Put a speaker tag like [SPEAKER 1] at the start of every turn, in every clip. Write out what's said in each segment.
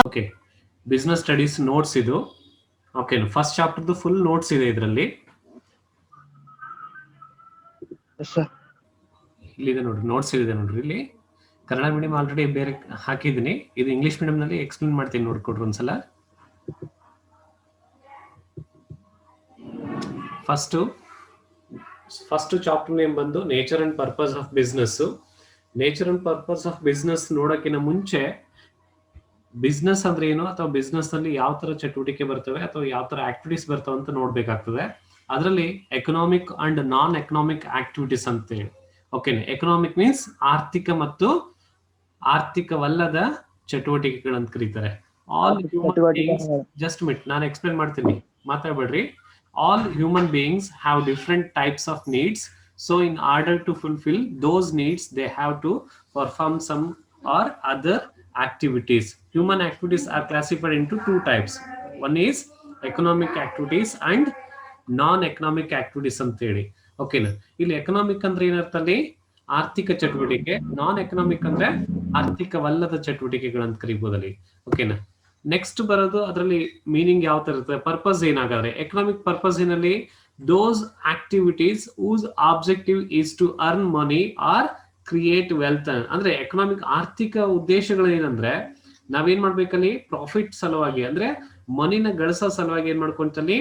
[SPEAKER 1] Okay, business studies notes ಇದು. Okay, first ಚಾಪ್ಟರ್ದು full notes ಇದೆ ಇದರಲ್ಲಿ. ಇಲ್ಲಿದೆ ನೋಡ್ರಿ, ನೋಟ್ಸ್ ಇದೆ ನೋಡ್ರಿ. ಇಲ್ಲಿ ಕನ್ನಡ ಮೀಡಿಯಂ ಆಲ್ರೆಡಿ ಬೇರೆ ಹಾಕಿದ್ದೀನಿ, ಇದು ಇಂಗ್ಲಿಷ್ ಮೀಡಿಯಂ ನಲ್ಲಿ ಎಕ್ಸ್ಪ್ಲೇನ್ ಮಾಡ್ತೀನಿ, ನೋಡ್ಕೊಡ್ರಿ ಒಂದ್ಸಲ. ಫಸ್ಟ್ ಚಾಪ್ಟರ್ ನೇಮ್ ಬಂದು nature and purpose of business. Nature and purpose of business ನೋಡೋಕ್ಕಿಂತ ಮುಂಚೆ ಬಿಸ್ನೆಸ್ ಅಂದ್ರೆ ಏನು, ಅಥವಾ ಬಿಸ್ನೆಸ್ ನಲ್ಲಿ ಯಾವ ತರ ಚಟುವಟಿಕೆ ಬರ್ತವೆ ಅಥವಾ ಯಾವ ತರ ಆಕ್ಟಿವಿಟೀಸ್ ಬರ್ತವೆ ಅಂತ ನೋಡ್ಬೇಕಾಗ್ತದೆ. ಅದರಲ್ಲಿ economic and non economic activities ಅಂತೇಳಿ. ಓಕೆ, ಎಕನಾಮಿಕ್ ಮೀನ್ಸ್ ಆರ್ಥಿಕ ಮತ್ತು ಆರ್ಥಿಕವಲ್ಲದ ಚಟುವಟಿಕೆಗಳಂತ ಕರೀತಾರೆ. ಆಲ್ ಹ್ಯೂಮನ್ ಬೀಯಿಂಗ್ಸ್, ಜಸ್ಟ್ ಮಿಟ್ ನಾನು ಎಕ್ಸ್ಪ್ಲೇನ್ ಮಾಡ್ತೀನಿ, ಮಾತಾಡ್ಬೇಡ್ರಿ. All human beings have different types of needs. So in order to fulfill those needs, they have to perform some or other activities. Human activities are classified into two types. One is economic activities and non-economic activities ಅಂತ ಹೇಳಿ. ಓಕೆನಾ, ಇಲ್ಲಿ economic ಅಂದ್ರೆ ಏನರ್ಥಲ್ಲಿ ಆರ್ಥಿಕ ಚಟುವಟಿಕೆ, ನಾನ್ economic ಅಂದ್ರೆ ಆರ್ಥಿಕವಲ್ಲದ ಚಟುವಟಿಕೆಗಳಂತ ಕರಿಬಹುದಲ್ಲಿ. ಓಕೆನಾ, next ಬರೋದು ಅದರಲ್ಲಿ ಮೀನಿಂಗ್ ಯಾವ ತರ ಇರ್ತದೆ, ಪರ್ಪಸ್ ಏನಾಗಾದ್ರೆ ಎಕನಾಮಿಕ್ ಪರ್ಪಸ್ ಏನಲ್ಲಿ those activities whose objective is to earn money or create wealth. ಅಂದ್ರೆ ಎಕನಾಮಿಕ್ ಆರ್ಥಿಕ ಉದ್ದೇಶಗಳು ಏನಂದ್ರೆ ನಾವೇನ್ ಮಾಡ್ಬೇಕಲ್ಲಿ ಪ್ರಾಫಿಟ್ ಸಲುವಾಗಿ, ಅಂದ್ರೆ ಮನಿನ ಗಳಿಸೋ ಸಲುವಾಗಿ ಏನ್ ಮಾಡ್ಕೊಂತಲ್ಲಿ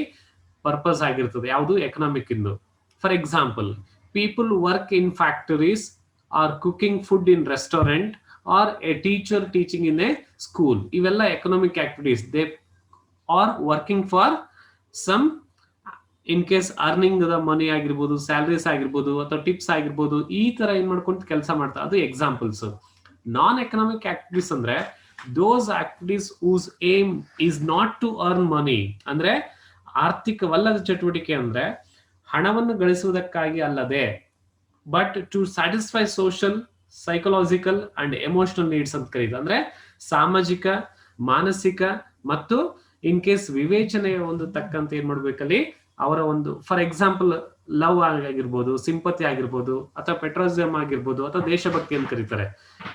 [SPEAKER 1] ಪರ್ಪಸ್ ಆಗಿರ್ತದೆ ಯಾವುದು ಎಕನಾಮಿಕ್ ಇಂದು. For example, people work in factories or cooking food in restaurant or a teacher teaching in a school. Ivella economic activities, they are working for some, in case earning the money ಆಗಿರ್ಬೋದು, salaries ಆಗಿರ್ಬೋದು ಅಥವಾ tips ಆಗಿರ್ಬೋದು, ಈ ತರ ಏನ್ ಮಾಡ್ಕೊಂಡು ಕೆಲಸ ಮಾಡ್ತಾರೆ, ಅದು ಎಕ್ಸಾಂಪಲ್ಸ್. ನಾನ್ ಎಕನಾಮಿಕ್ ಆಕ್ಟಿವಿಟೀಸ್ ಅಂದ್ರೆ those activities whose aim is not to earn money. ಅಂದ್ರೆ ಆರ್ಥಿಕವಲ್ಲದ ಚಟುವಟಿಕೆ ಅಂದ್ರೆ ಹಣವನ್ನು ಗಳಿಸುವುದಕ್ಕಾಗಿ ಅಲ್ಲದೆ, but to satisfy social, psychological and emotional needs ಅಂತ ಕರೀತಾರೆ. ಅಂದ್ರೆ ಸಾಮಾಜಿಕ, ಮಾನಸಿಕ ಮತ್ತು ಇನ್ ಕೇಸ್ ವಿವೇಚನೆಯ ಒಂದು ತಕ್ಕಂತ ಏನ್ ಮಾಡ್ಬೇಕಲ್ಲಿ ಅವರ ಒಂದು, ಫಾರ್ ಎಕ್ಸಾಂಪಲ್ ಲವ್ ಆಗಿರ್ಬೋದು, ಸಿಂಪತಿ ಆಗಿರ್ಬೋದು, ಅಥವಾ ಪೆಟ್ರೋಸಿಯಂ ಆಗಿರ್ಬೋದು, ಅಥವಾ ದೇಶಭಕ್ತಿ ಅಂತ ಕರೀತಾರೆ.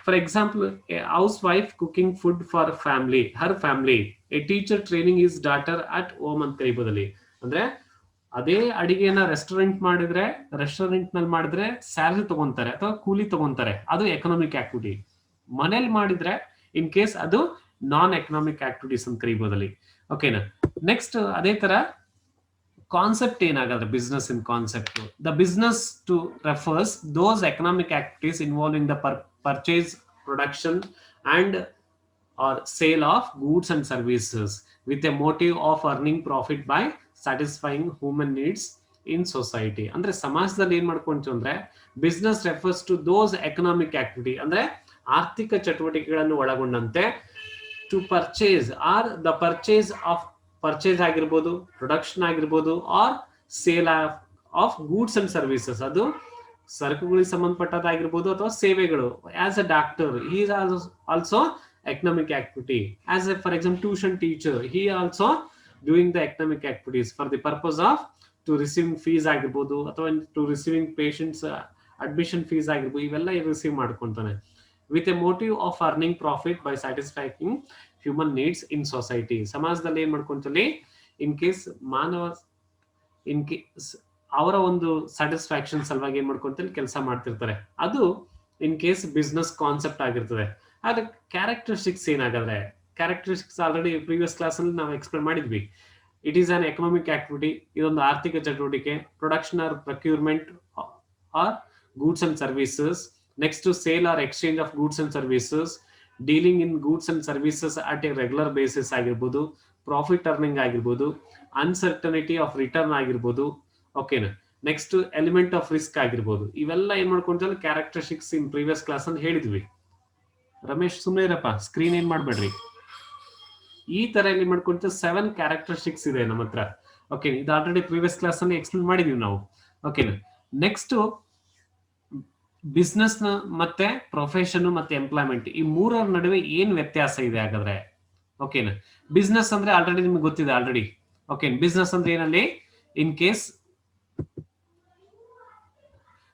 [SPEAKER 1] For example, A house wife cooking food for family, Har family. A teacher training is daughter at home ಅಂತ ಕರೀಬೋದಲ್ಲಿ. ಅಂದ್ರೆ ಅದೇ ಅಡಿಗೆನ ರೆಸ್ಟೋರೆಂಟ್ ನಲ್ಲಿ ಮಾಡಿದ್ರೆ ಸ್ಯಾಲರಿ ತಗೊಂತಾರೆ ಅಥವಾ ಕೂಲಿ ತಗೊಂತಾರೆ, ಅದು ಎಕನಾಮಿಕ್ ಆಕ್ಟಿವಿಟಿ. ಮನೇಲಿ ಮಾಡಿದ್ರೆ ಇನ್ ಕೇಸ್ ಅದು ನಾನ್ ಎಕನಾಮಿಕ್ ಆಕ್ಟಿವಿಟೀಸ್ ಅಂತ ಕರೀಬೋದಲ್ಲಿ. ಓಕೆನಾ, ನೆಕ್ಸ್ಟ್ ಅದೇ ತರ ಕಾನ್ಸೆಪ್ಟ್ ಏನಾಗಾದ್ರೆ business in concept, the business to refers those economic activities involving the purchase, production and or sale of goods and services with a motive of earning profit by satisfying human needs in society. ಅಂದ್ರೆ ಸಮಾಜದಲ್ಲಿ ಏನ್ ಮಾಡ್ಕೊಂತೀವಿ ಅಂದ್ರೆ business refers to those economic activity, ಅಂದ್ರೆ ಆರ್ಥಿಕ ಚಟುವಟಿಕೆಗಳನ್ನು ಒಳಗೊಂಡಂತೆ to purchase or the purchase ಆಗಿರ್ಬೋದು, ಪ್ರೊಡಕ್ಷನ್ ಆಗಿರ್ಬೋದು, or sale of goods and services, ಅದು ಸರಕುಗಳಿಗೆ ಸಂಬಂಧಪಟ್ಟದಾಗಿರ್ಬೋದು ಅಥವಾ ಸೇವೆಗಳು. As a doctor, he is also economic activity. As a, for example, tuition teacher, he also doing the economic activities for the purpose of to receiving fees ಆಗಿರ್ಬೋದು, ಅಥವಾ to receiving patients admission fees ಆಗಿರ್ಬೋದು, ಇವೆಲ್ಲ receive ಮಾಡ್ಕೊಂತಾನೆ with a motive of earning profit by satisfying human needs in society. ಸಮಾಜದಲ್ಲಿ ಏನ್ ಮಾಡ್ಕೊಂತಲ್ಲಿ in case ಅವರ ಒಂದು satisfaction ಸಲುವಾಗಿ ಏನ್ ಮಾಡ್ಕೊಂತಲ್ಲಿ ಕೆಲಸ ಮಾಡ್ತಿರ್ತಾರೆ, ಅದು ಇನ್ ಕೇಸ್ ಬಿಸ್ನೆಸ್ ಕಾನ್ಸೆಪ್ಟ್ ಆಗಿರ್ತದೆ. ಆದ್ರೆ ಕ್ಯಾರೆಕ್ಟರಿಸ್ಟಿಕ್ಸ್ ಏನಾಗಾದ್ರೆ, ಕ್ಯಾರೆಕ್ಟರಿಸ್ಟಿಕ್ಸ್ ಆಲ್ರೆಡಿ ಪ್ರೀವಿಯಸ್ ಕ್ಲಾಸ್ ಅಲ್ಲಿ ನಾವು ಎಕ್ಸ್ಪ್ಲೇನ್ ಮಾಡಿದ್ವಿ. It is an economic activity, ಇದೊಂದು ಆರ್ಥಿಕ ಚಟುವಟಿಕೆ. Production or procurement or goods and services. Next sale or exchange of goods and services. Dealing in goods and services at a regular basis ಆಗಿರ್ಬೋದು. Profit earning ಆಗಿರ್ಬೋದು. Uncertainty of return ಆಗಿರ್ಬೋದು. ಓಕೆನಾ, next element of risk ಆಗಿರ್ಬೋದು. ಇವೆಲ್ಲ ಏನ್ ಮಾಡ್ಕೊಂಡ್ರೆ characteristics ಇನ್ previous class ಅಂತ ಹೇಳಿದ್ವಿ. ರಮೇಶ್ ಸುಮ್ಮನೆ ಇರಪ್ಪ, ಸ್ಕ್ರೀನ್ ಏನ್ ಮಾಡ್ಬೇಡ್ರಿ. ಈ ತರ ಇಲ್ಲಿ ಮಾಡ್ಕೊಂತ 7 ಕ್ಯಾರೆಕ್ಟರಿಸ್ಟಿಕ್ಸ್ ಇದೆ ನಮ್ಮ ಹತ್ರ. ಓಕೆ, ಇದು ಆಲ್ರೆಡಿ ಪ್ರೀವಿಯಸ್ ಕ್ಲಾಸ್ ಅಲ್ಲಿ ಎಕ್ಸ್ಪ್ಲೇನ್ ಮಾಡಿದೀವಿ ನಾವು. ಓಕೆನಾ, ನೆಕ್ಸ್ಟ್ ಬಿಸ್ನೆಸ್ ಮತ್ತೆ ಪ್ರೊಫೆಷನ್ ಮತ್ತೆ ಎಂಪ್ಲಾಯ್ಮೆಂಟ್, ಈ ಮೂರರ ನಡುವೆ ಏನ್ ವ್ಯತ್ಯಾಸ ಇದೆ ಹಾಗಾದ್ರೆ. ಓಕೆನಾ, ಬಿಸ್ನೆಸ್ ಅಂದ್ರೆ ಆಲ್ರೆಡಿ ನಿಮ್ಗೆ ಗೊತ್ತಿದೆ ಆಲ್ರೆಡಿ. ಓಕೆ, ಬಿಸ್ನೆಸ್ ಅಂದ್ರೆ ಏನಲ್ಲಿ in case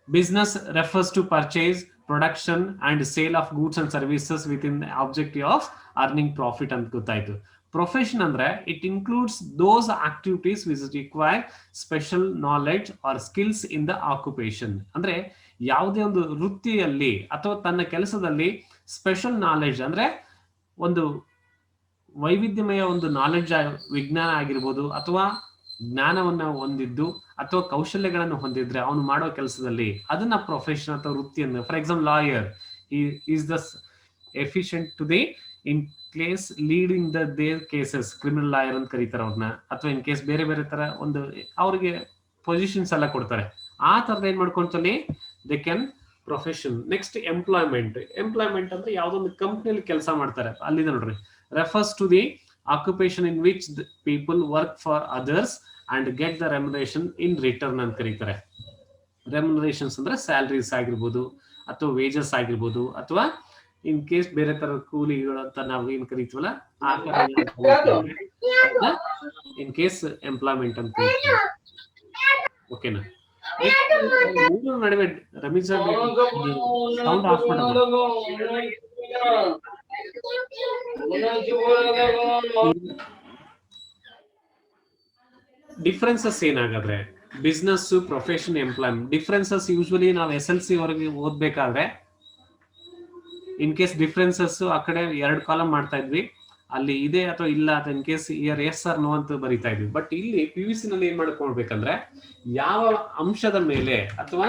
[SPEAKER 1] business refers to purchase, production and sale of goods and services with in objective of earning profit ಅಂತ ಗೊತ್ತಾಯ್ತು. ಪ್ರೊಫೆಷನ್ ಅಂದ್ರೆ it includes those activities which require special knowledge or skills in the occupation. ಅಂದ್ರೆ ಯಾವುದೇ ಒಂದು ವೃತ್ತಿಯಲ್ಲಿ ಅಥವಾ ತನ್ನ ಕೆಲಸದಲ್ಲಿ ಸ್ಪೆಷಲ್ ನಾಲೆಡ್ಜ್ ಅಂದ್ರೆ ಒಂದು ವೈವಿಧ್ಯಮಯ ಒಂದು ನಾಲೆಡ್ಜ್ ವಿಜ್ಞಾನ ಆಗಿರ್ಬೋದು ಅಥವಾ ಜ್ಞಾನವನ್ನ ಹೊಂದಿದ್ದು ಅಥವಾ ಕೌಶಲ್ಯಗಳನ್ನು ಹೊಂದಿದ್ರೆ ಅವನು ಮಾಡೋ ಕೆಲಸದಲ್ಲಿ ಅದನ್ನ ಪ್ರೊಫೆಷನ್ ಅಥವಾ ವೃತ್ತಿಯನ್ನು. For example lawyer is the efficient to the in case leading the their cases, criminal lawyer ಅಂತ ಕರೀತಾರೆ ಅವ್ರನ್ನ. ಅಥವಾ ಇನ್ ಕೇಸ್ ಬೇರೆ ಬೇರೆ ತರ ಒಂದು ಅವ್ರಿಗೆ ಪೊಸಿಷನ್ಸ್ ಎಲ್ಲ ಕೊಡ್ತಾರೆ. ಆ ತರದ ಏನ್ ಮಾಡ್ಕೊಂತಲ್ಲಿ they can profession. Next employment. Employment ಅಂದ್ರೆ ಯಾವ್ದೊಂದು ಕಂಪ್ನಿಯಲ್ಲಿ ಕೆಲಸ ಮಾಡ್ತಾರೆ, ಅಲ್ಲಿದೆ ನೋಡ್ರಿ. refers to the occupation in which the people work for others and get the remuneration in return ಅಂತ ಕರೀತಾರೆ. ರೆಮ್ಯುನರೇಷನ್ಸ್ ಅಂದ್ರೆ ಸ್ಯಾಲರೀಸ್ ಆಗಿರ್ಬೋದು ಅಥವಾ ವೇಜಸ್ ಆಗಿರ್ಬೋದು ಅಥವಾ ಇನ್ ಕೇಸ್ ಬೇರೆ ತರ ಕೂಲಿಗಳು ಅಂತ ನಾವು ಏನ್ ಕರಿತೀವಲ್ಲ ಆ ಇನ್ ಕೇಸ್ ಎಂಪ್ಲಾಯ್ಮೆಂಟ್ ಅಂತ. ಓಕೆನಾ? ನಡುವೆ ರಮೇಶ್ ಸೌಂಡ್ ಆಫ್ ಮಾಡೋದು. ಡಿಫ್ರೆನ್ಸಸ್ ಏನಾಗಾದ್ರೆ business, profession, employment differences usually ನಾವು SLC ವರೆಗೆ ಓದ್ಬೇಕಾದ್ರೆ ಇನ್ ಕೇಸ್ ಡಿಫ್ರೆನ್ಸಸ್ ಆ ಕಡೆ 2 ಕಾಲಮ್ ಮಾಡ್ತಾ ಇದ್ವಿ, ಅಲ್ಲಿ ಇದೆ ಅಥವಾ ಇಲ್ಲ ಅಥವಾ in case yes or no ಅಂತ ಬರೀತಾ ಇದ್ವಿ. ಬಟ್ ಇಲ್ಲಿ PVC ನಲ್ಲಿ ಏನ್ ಮಾಡ್ಕೊಳ್ಬೇಕಂದ್ರೆ ಯಾವ ಅಂಶದ ಮೇಲೆ ಅಥವಾ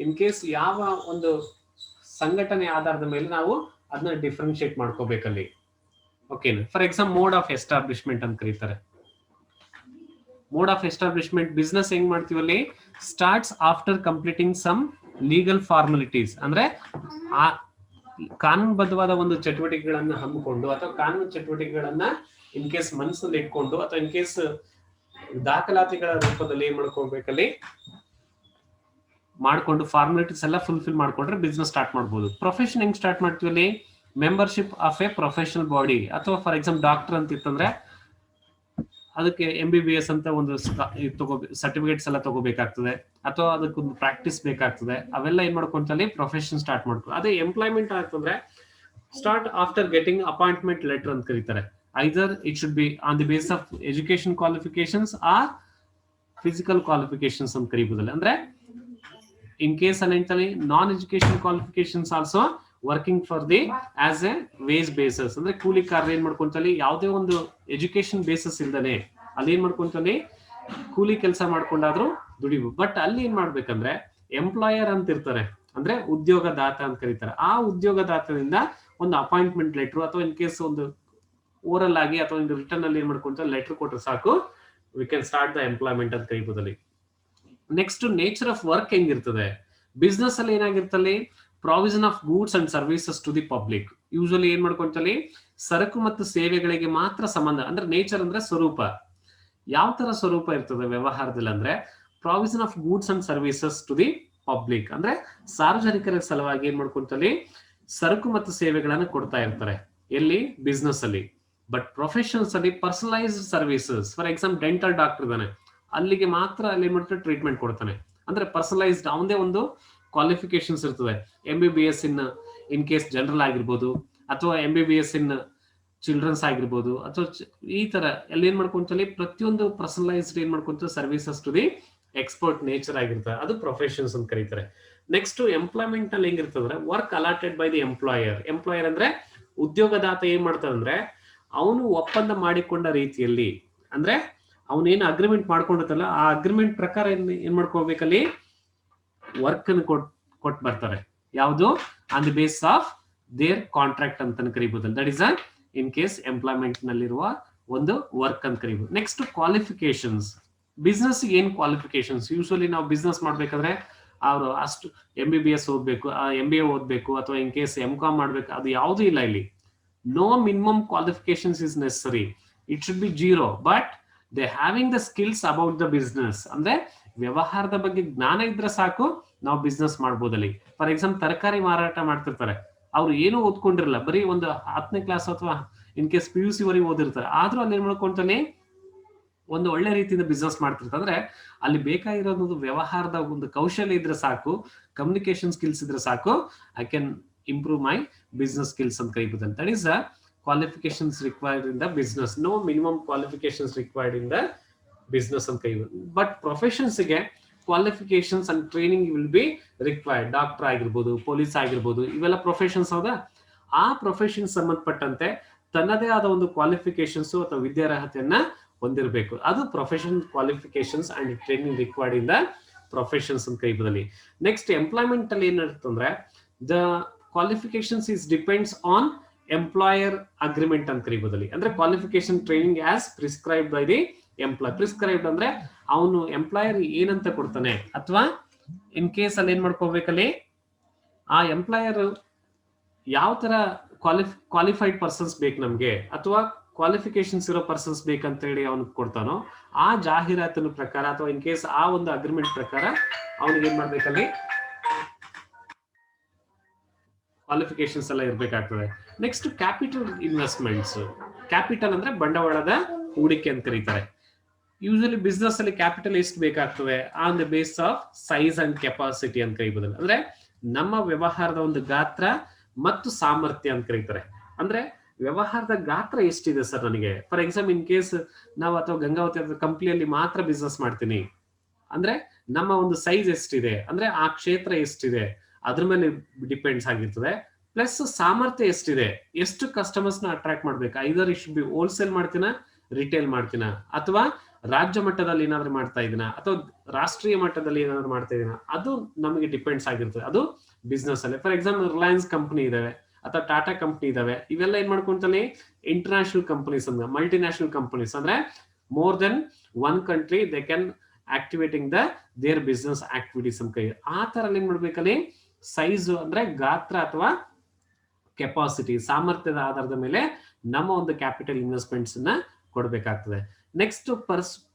[SPEAKER 1] ಇನ್ ಕೇಸ್ ಯಾವ ಒಂದು ಸಂಘಟನೆ ಆಧಾರದ ಮೇಲೆ ನಾವು ಅದನ್ನ ಡಿಫ್ರೆನ್ಶಿಯೇಟ್ ಮಾಡ್ಕೋಬೇಕಲ್ಲಿ. ಓಕೆನಾ? For example mode of establishment ಅಂತ ಕರೀತಾರೆ. ಮೋಡ್ ಆಫ್ ಎಸ್ಟಾಬ್ಲಿಷ್ಮೆಂಟ್ ಬಿಸ್ನೆಸ್ ಹೆಂಗ್ ಮಾಡ್ತೀವಲ್ಲಿ starts after completing some legal formalities. ಅಂದ್ರೆ ಆ ಕಾನೂನುಬದ್ಧವಾದ ಒಂದು ಚಟುವಟಿಕೆಗಳನ್ನ ಹಮ್ಮಿಕೊಂಡು ಅಥವಾ ಕಾನೂನು ಚಟುವಟಿಕೆಗಳನ್ನ ಇನ್ ಕೇಸ್ ಮನಸ್ಸಲ್ಲಿ ಇಟ್ಕೊಂಡು ಅಥವಾ ಇನ್ ಕೇಸ್ ದಾಖಲಾತಿಗಳ ರೂಪದಲ್ಲಿ ಏನ್ ಮಾಡ್ಕೋಬೇಕಲ್ಲಿ ಮಾಡ್ಕೊಂಡು ಫಾರ್ಮಾಲಿಟೀಸ್ ಎಲ್ಲ ಫುಲ್ಫಿಲ್ ಮಾಡ್ಕೊಂಡ್ರೆ ಬಿಸ್ನೆಸ್ ಸ್ಟಾರ್ಟ್ ಮಾಡ್ಬೋದು. ಪ್ರೊಫೆಷನ್ ಹೆಂಗ್ ಸ್ಟಾರ್ಟ್ ಮಾಡ್ತೀವಿ? Membership of A professional body. ಅಥವಾ ಫಾರ್ ಎಕ್ಸಾಂಪಲ್ ಡಾಕ್ಟರ್ ಅಂತ ಇತ್ತಂದ್ರೆ ಅದಕ್ಕೆ MBBS ಅಂತ ಒಂದು ಸರ್ಟಿಫಿಕೇಟ್ಸ್ ಎಲ್ಲ ತಗೋಬೇಕಾಗ್ತದೆ ಅಥವಾ ಅದಕ್ಕೊಂದು ಪ್ರಾಕ್ಟೀಸ್ ಬೇಕಾಗ್ತದೆ. ಅವೆಲ್ಲ ಏನ್ ಮಾಡ್ಕೊಂತಲ್ಲಿ ಪ್ರೊಫೆಷನ್ ಸ್ಟಾರ್ಟ್ ಮಾಡ್ಕೊ. ಅದೇ ಎಂಪ್ಲಾಯ್ಮೆಂಟ್ ಆಗ್ತಂದ್ರೆ start after getting appointment letter ಅಂತ ಕರೀತಾರೆ. Either it should be on the base of education qualifications or physical qualifications ಅಂತ ಕರೀಬೋದಲ್ಲ. ಅಂದ್ರೆ ಇನ್ ಕೇಸ್ ಅಲ್ಲಿ non education qualifications also working for the as a wage bases. ಅಂದ್ರೆ ಕೂಲಿಕಾರರು ಏನ್ ಮಾಡ್ಕೊಂತಲ್ಲಿ ಯಾವುದೇ ಒಂದು ಎಜುಕೇಶನ್ ಬೇಸಸ್ ಇಲ್ದಾನೆ ಅಲ್ಲಿ ಏನ್ ಮಾಡ್ಕೊಂತಲ್ಲಿ ಕೂಲಿ ಕೆಲಸ ಮಾಡ್ಕೊಂಡಾದ್ರು ದುಡಿಬಹುದು. ಬಟ್ ಅಲ್ಲಿ ಏನ್ ಮಾಡ್ಬೇಕಂದ್ರೆ ಎಂಪ್ಲಾಯರ್ ಅಂತ ಇರ್ತಾರೆ, ಅಂದ್ರೆ ಉದ್ಯೋಗದಾತ ಅಂತ ಕರೀತಾರೆ. ಆ ಉದ್ಯೋಗದಾತದಿಂದ ಒಂದು ಅಪಾಯಿಂಟ್ಮೆಂಟ್ ಲೆಟರ್ ಅಥವಾ ಇನ್ ಕೇಸ್ ಒಂದು ಓರಲ್ ಆಗಿ ಅಥವಾ ಒಂದು ರಿಟರ್ನ್ ಅಲ್ಲಿ ಏನ್ ಮಾಡ್ಕೊಂತ ಲೆಟರ್ ಕೊಟ್ಟರೆ ಸಾಕು, we can start the employment ಅಂತ ಕರೀಬೋದಲ್ಲಿ. ನೆಕ್ಸ್ಟ್ ನೇಚರ್ ಆಫ್ ವರ್ಕ್ ಹೆಂಗಿರ್ತದೆ ಬಿಸ್ನೆಸ್ ಅಲ್ಲಿ ಏನಾಗಿರ್ತಲ್ಲಿ provision of goods and services to the public. Usually ಏನ್ ಮಾಡ್ಕೊಂತಲ್ಲಿ ಸರಕು ಮತ್ತು ಸೇವೆಗಳಿಗೆ ಮಾತ್ರ ಸಂಬಂಧ. ಅಂದ್ರೆ ನೇಚರ್ ಅಂದ್ರೆ ಸ್ವರೂಪ. ಯಾವ ತರ ಸ್ವರೂಪ ಇರ್ತದೆ ವ್ಯವಹಾರದಲ್ಲಿ ಅಂದ್ರೆ provision of goods and services to the public. ಅಂದ್ರೆ ಸಾರ್ವಜನಿಕರ ಸಲುವಾಗಿ ಏನ್ ಮಾಡ್ಕೊಂತಲ್ಲಿ ಸರಕು ಮತ್ತು ಸೇವೆಗಳನ್ನ ಕೊಡ್ತಾ ಇರ್ತಾರೆ ಎಲ್ಲಿ ಬಿಸ್ನೆಸ್ ಅಲ್ಲಿ. ಬಟ್ ಪ್ರೊಫೆಷನ್ಸ್ ಅಲ್ಲಿ personalised services. For example dental doctor ಇದಾನೆ, ಅಲ್ಲಿಗೆ ಮಾತ್ರ ಅಲ್ಲಿ ಏನ್ ಮಾಡ್ತಾರೆ ಟ್ರೀಟ್ಮೆಂಟ್ ಕೊಡ್ತಾನೆ. ಅಂದ್ರೆ ಪರ್ಸನಲೈಸ್ಡ್ ಅವನದೇ ಒಂದು ಕ್ವಾಲಿಫಿಕೇಶನ್ಸ್ ಇರ್ತದೆ. MBBS ಇನ್ ಕೇಸ್ ಜನರಲ್ ಆಗಿರ್ಬೋದು ಅಥವಾ MBBS ಇನ್ ಚಿಲ್ಡ್ರನ್ಸ್ ಆಗಿರ್ಬೋದು ಅಥವಾ ಈ ತರ ಎಲ್ಲ ಏನ್ ಮಾಡ್ಕೊಂತಲ್ಲಿ ಪ್ರತಿಯೊಂದು ಪರ್ಸನಲೈಸ್ಡ್ ಏನ್ ಮಾಡ್ಕೊಂತ services to the expert nature ಆಗಿರ್ತದೆ. ಅದು ಪ್ರೊಫೆಷನ್ಸ್ ಅಂತ ಕರೀತಾರೆ. ನೆಕ್ಸ್ಟ್ ಎಂಪ್ಲಾಯ್ಮೆಂಟ್ ಅಲ್ಲಿ ಹೆಂಗಿರ್ತದ್ರೆ work allotted by the employer. Employer ಅಂದ್ರೆ ಉದ್ಯೋಗದಾತ ಏನ್ ಮಾಡ್ತಾನೆ ಅಂದ್ರೆ ಅವನು ಒಪ್ಪಂದ ಮಾಡಿಕೊಂಡ ರೀತಿಯಲ್ಲಿ, ಅಂದ್ರೆ ಅವನೇನು ಅಗ್ರಿಮೆಂಟ್ ಮಾಡ್ಕೊಂಡಿರ್ತಲ್ಲ ಆ ಅಗ್ರಿಮೆಂಟ್ ಪ್ರಕಾರ ಏನ್ ಮಾಡ್ಕೋಬೇಕಲ್ಲಿ ವರ್ಕ್ ಅನ್ನು ಕೊಟ್ಟು ಬರ್ತಾರೆ. ಯಾವುದು on the base of their contract ಅಂತ ಕರಿಬಹುದು. That is in case employment ನಲ್ಲಿರುವ ಒಂದು ವರ್ಕ್ ಅಂತ ಕರಿಬಹುದು. Next qualifications. ಬಿಸ್ನೆಸ್ ಏನ್ ಕ್ವಾಲಿಫಿಕೇಶನ್ಸ್? ಯೂಶುವಲಿ ನಾವು ಬಿಸ್ನೆಸ್ ಮಾಡ್ಬೇಕಾದ್ರೆ ಅವರು ಅಷ್ಟು MBBS ಓದ್ಬೇಕು, MBA ಓದ್ಬೇಕು ಅಥವಾ ಇನ್ ಕೇಸ್ MCOM ಮಾಡ್ಬೇಕು, ಅದು ಯಾವುದೂ ಇಲ್ಲ ಇಲ್ಲಿ. No minimum qualifications is necessary. It should be 0, but they having the skills about the business. ಅಂದ್ರೆ ವ್ಯವಹಾರದ ಬಗ್ಗೆ ಜ್ಞಾನ ಇದ್ರೆ ಸಾಕು ನಾವು ಬಿಸ್ನೆಸ್ ಮಾಡ್ಬೋದಲ್ಲಿ. ಫಾರ್ ಎಕ್ಸಾಂಪಲ್ ತರಕಾರಿ ಮಾರಾಟ ಮಾಡ್ತಿರ್ತಾರೆ, ಅವ್ರು ಏನೂ ಓದ್ಕೊಂಡಿರಲ್ಲ, ಬರೀ ಒಂದು 10ನೇ ಕ್ಲಾಸ್ ಅಥವಾ ಇನ್ ಕೇಸ್ PUC ವರೆಗೆ ಓದಿರ್ತಾರೆ. ಆದ್ರೂ ಅಲ್ಲಿ ಏನ್ ಮಾಡ್ಕೊಂತಾನೆ ಒಂದು ಒಳ್ಳೆ ರೀತಿಯಿಂದ ಬಿಸ್ನೆಸ್ ಮಾಡ್ತಿರ್ತಾರೆ ಅಂದ್ರೆ ಅಲ್ಲಿ ಬೇಕಾಗಿರೋದು ವ್ಯವಹಾರದ ಒಂದು ಕೌಶಲ್ಯ ಇದ್ರೆ ಸಾಕು, ಕಮ್ಯುನಿಕೇಶನ್ ಸ್ಕಿಲ್ಸ್ ಇದ್ರೆ ಸಾಕು, I can improve my business skills ಅಂತ ಕರೀಬಹುದು. That is qualifications required in the business. No minimum qualifications required in the business ಅಂತ ಕರೀಬಹುದು. ಬಟ್ ಪ್ರೊಫೆಷನ್ಸ್ ಗೆ qualifications and training will be required. Doctor ಆಗಿರ್ಬೋದು, police ಆಗಿರ್ಬೋದು, ಇವೆಲ್ಲ professions ಹೌದಾ. ಆ profession ಸಂಬಂಧಪಟ್ಟಂತೆ ತನ್ನದೇ ಆದ ಒಂದು ಕ್ವಾಲಿಫಿಕೇಶನ್ಸ್ ಅಥವಾ ವಿದ್ಯಾರ್ಹತೆಯನ್ನ ಹೊಂದಿರಬೇಕು. ಅದು profession qualifications and training required in the professions ಅಂತ ಕರೀಬೋದಲ್ಲಿ. ನೆಕ್ಸ್ಟ್ ಎಂಪ್ಲಾಯ್ಮೆಂಟ್ ಅಲ್ಲಿ ಏನಿರ್ತಂದ್ರೆ the qualifications is depends on employer agreement ಅಂತ ಕರೀಬೋದಲ್ಲಿ. ಅಂದ್ರೆ qualification training as prescribed by the employ. Prescribed ಅಂದ್ರೆ ಅವನು ಎಂಪ್ಲಾಯರ್ ಏನಂತ ಕೊಡ್ತಾನೆ, ಅಥವಾ ಇನ್ ಕೇಸ್ ಅಲ್ಲಿ ಏನ್ ಮಾಡ್ಕೋಬೇಕಲ್ಲಿ ಆ ಎಂಪ್ಲಾಯರ್ ಯಾವ ತರ ಕ್ವಾಲಿಫೈಡ್ ಪರ್ಸನ್ಸ್ ಬೇಕು ನಮ್ಗೆ, ಅಥವಾ ಕ್ವಾಲಿಫಿಕೇಶನ್ಸ್ ಇರೋ ಪರ್ಸನ್ಸ್ ಬೇಕಂತ ಹೇಳಿ ಅವನು ಕೊಡ್ತಾನೋ ಆ ಜಾಹೀರಾತಿನ ಪ್ರಕಾರ ಅಥವಾ ಇನ್ ಕೇಸ್ ಆ ಒಂದು ಅಗ್ರಿಮೆಂಟ್ ಪ್ರಕಾರ ಅವನಿಗೆ ಏನ್ ಮಾಡ್ಬೇಕಲ್ಲಿ ಕ್ವಾಲಿಫಿಕೇಶನ್ಸ್ ಎಲ್ಲ ಇರ್ಬೇಕಾಗ್ತದೆ. Next capital investments. ಕ್ಯಾಪಿಟಲ್ ಅಂದ್ರೆ ಬಂಡವಾಳದ ಹೂಡಿಕೆ ಅಂತ ಕರೀತಾರೆ. ಯೂಶಲಿ ಬಿಸ್ನೆಸ್ ಅಲ್ಲಿ ಕ್ಯಾಪಿಟಲ್ ಎಷ್ಟು ಬೇಕಾಗ್ತದೆ on the base of size and capacity ಅಂತ ಕರೀಬಹುದು. ಅಂದ್ರೆ ನಮ್ಮ ವ್ಯವಹಾರದ ಒಂದು ಗಾತ್ರ ಮತ್ತು ಸಾಮರ್ಥ್ಯ ಅಂತ ಕರೀತಾರೆ. ಅಂದ್ರೆ ವ್ಯವಹಾರದ ಗಾತ್ರ ಎಷ್ಟಿದೆ ಸರ್ ನನಗೆ, ಫಾರ್ ಎಕ್ಸಾಂಪಲ್ ಇನ್ ಕೇಸ್ ನಾವು ಅಥವಾ ಗಂಗಾವತಿ ಕಂಪ್ನಿಯಲ್ಲಿ ಮಾತ್ರ ಬಿಸ್ನೆಸ್ ಮಾಡ್ತೀನಿ ಅಂದ್ರೆ ನಮ್ಮ ಒಂದು ಸೈಜ್ ಎಷ್ಟಿದೆ, ಅಂದ್ರೆ ಆ ಕ್ಷೇತ್ರ ಎಷ್ಟಿದೆ ಅದ್ರ ಮೇಲೆ ಡಿಪೆಂಡ್ಸ್ ಆಗಿರ್ತದೆ. ಪ್ಲಸ್ ಸಾಮರ್ಥ್ಯ ಎಷ್ಟಿದೆ, ಎಷ್ಟು ಕಸ್ಟಮರ್ಸ್ ನ ಅಟ್ರಾಕ್ಟ್ ಮಾಡ್ಬೇಕು, either it should be wholesale ಮಾಡ್ತೀನ, ರಿಟೇಲ್ ಮಾಡ್ತೀನ, ಅಥವಾ ರಾಜ್ಯ ಮಟ್ಟದಲ್ಲಿ ಏನಾದ್ರು ಮಾಡ್ತಾ ಇದೀನ, ಅಥವಾ ರಾಷ್ಟ್ರೀಯ ಮಟ್ಟದಲ್ಲಿ ಏನಾದ್ರು ಮಾಡ್ತಾ ಇದೀನ, ಅದು ನಮಗೆ ಡಿಪೆಂಡ್ಸ್ ಆಗಿರ್ತದೆ. ಅದು ಬಿಸ್ನೆಸ್ ಅಲ್ಲಿ ಫಾರ್ ಎಕ್ಸಾಂಪಲ್ ರಿಲಯನ್ಸ್ ಕಂಪನಿ ಇದಾವೆ ಅಥವಾ ಟಾಟಾ ಕಂಪನಿ ಇದಾವೆ, ಇವೆಲ್ಲ ಏನ್ ಮಾಡ್ಕೊಂತಾನೆ ಇಂಟರ್ನ್ಯಾಷನಲ್ ಕಂಪನೀಸ್ ಅಂದ್ರೆ ಮಲ್ಟಿನ್ಯಾಷನಲ್ ಕಂಪನೀಸ್ ಅಂದ್ರೆ more than one country they can activating the their business activities ಅಂತ ಕೈ. ಆ ತರ ಏನ್ ಮಾಡ್ಬೇಕಲ್ಲಿ ಸೈಜ್ ಅಂದ್ರೆ ಗಾತ್ರ ಅಥವಾ ಕೆಪಾಸಿಟಿ ಸಾಮರ್ಥ್ಯದ ಆಧಾರದ ಮೇಲೆ ನಮ್ಮ ಒಂದು ಕ್ಯಾಪಿಟಲ್ ಇನ್ವೆಸ್ಟ್ಮೆಂಟ್ಸ್ ನ ಕೊಡಬೇಕಾಗ್ತದೆ. ನೆಕ್ಸ್ಟ್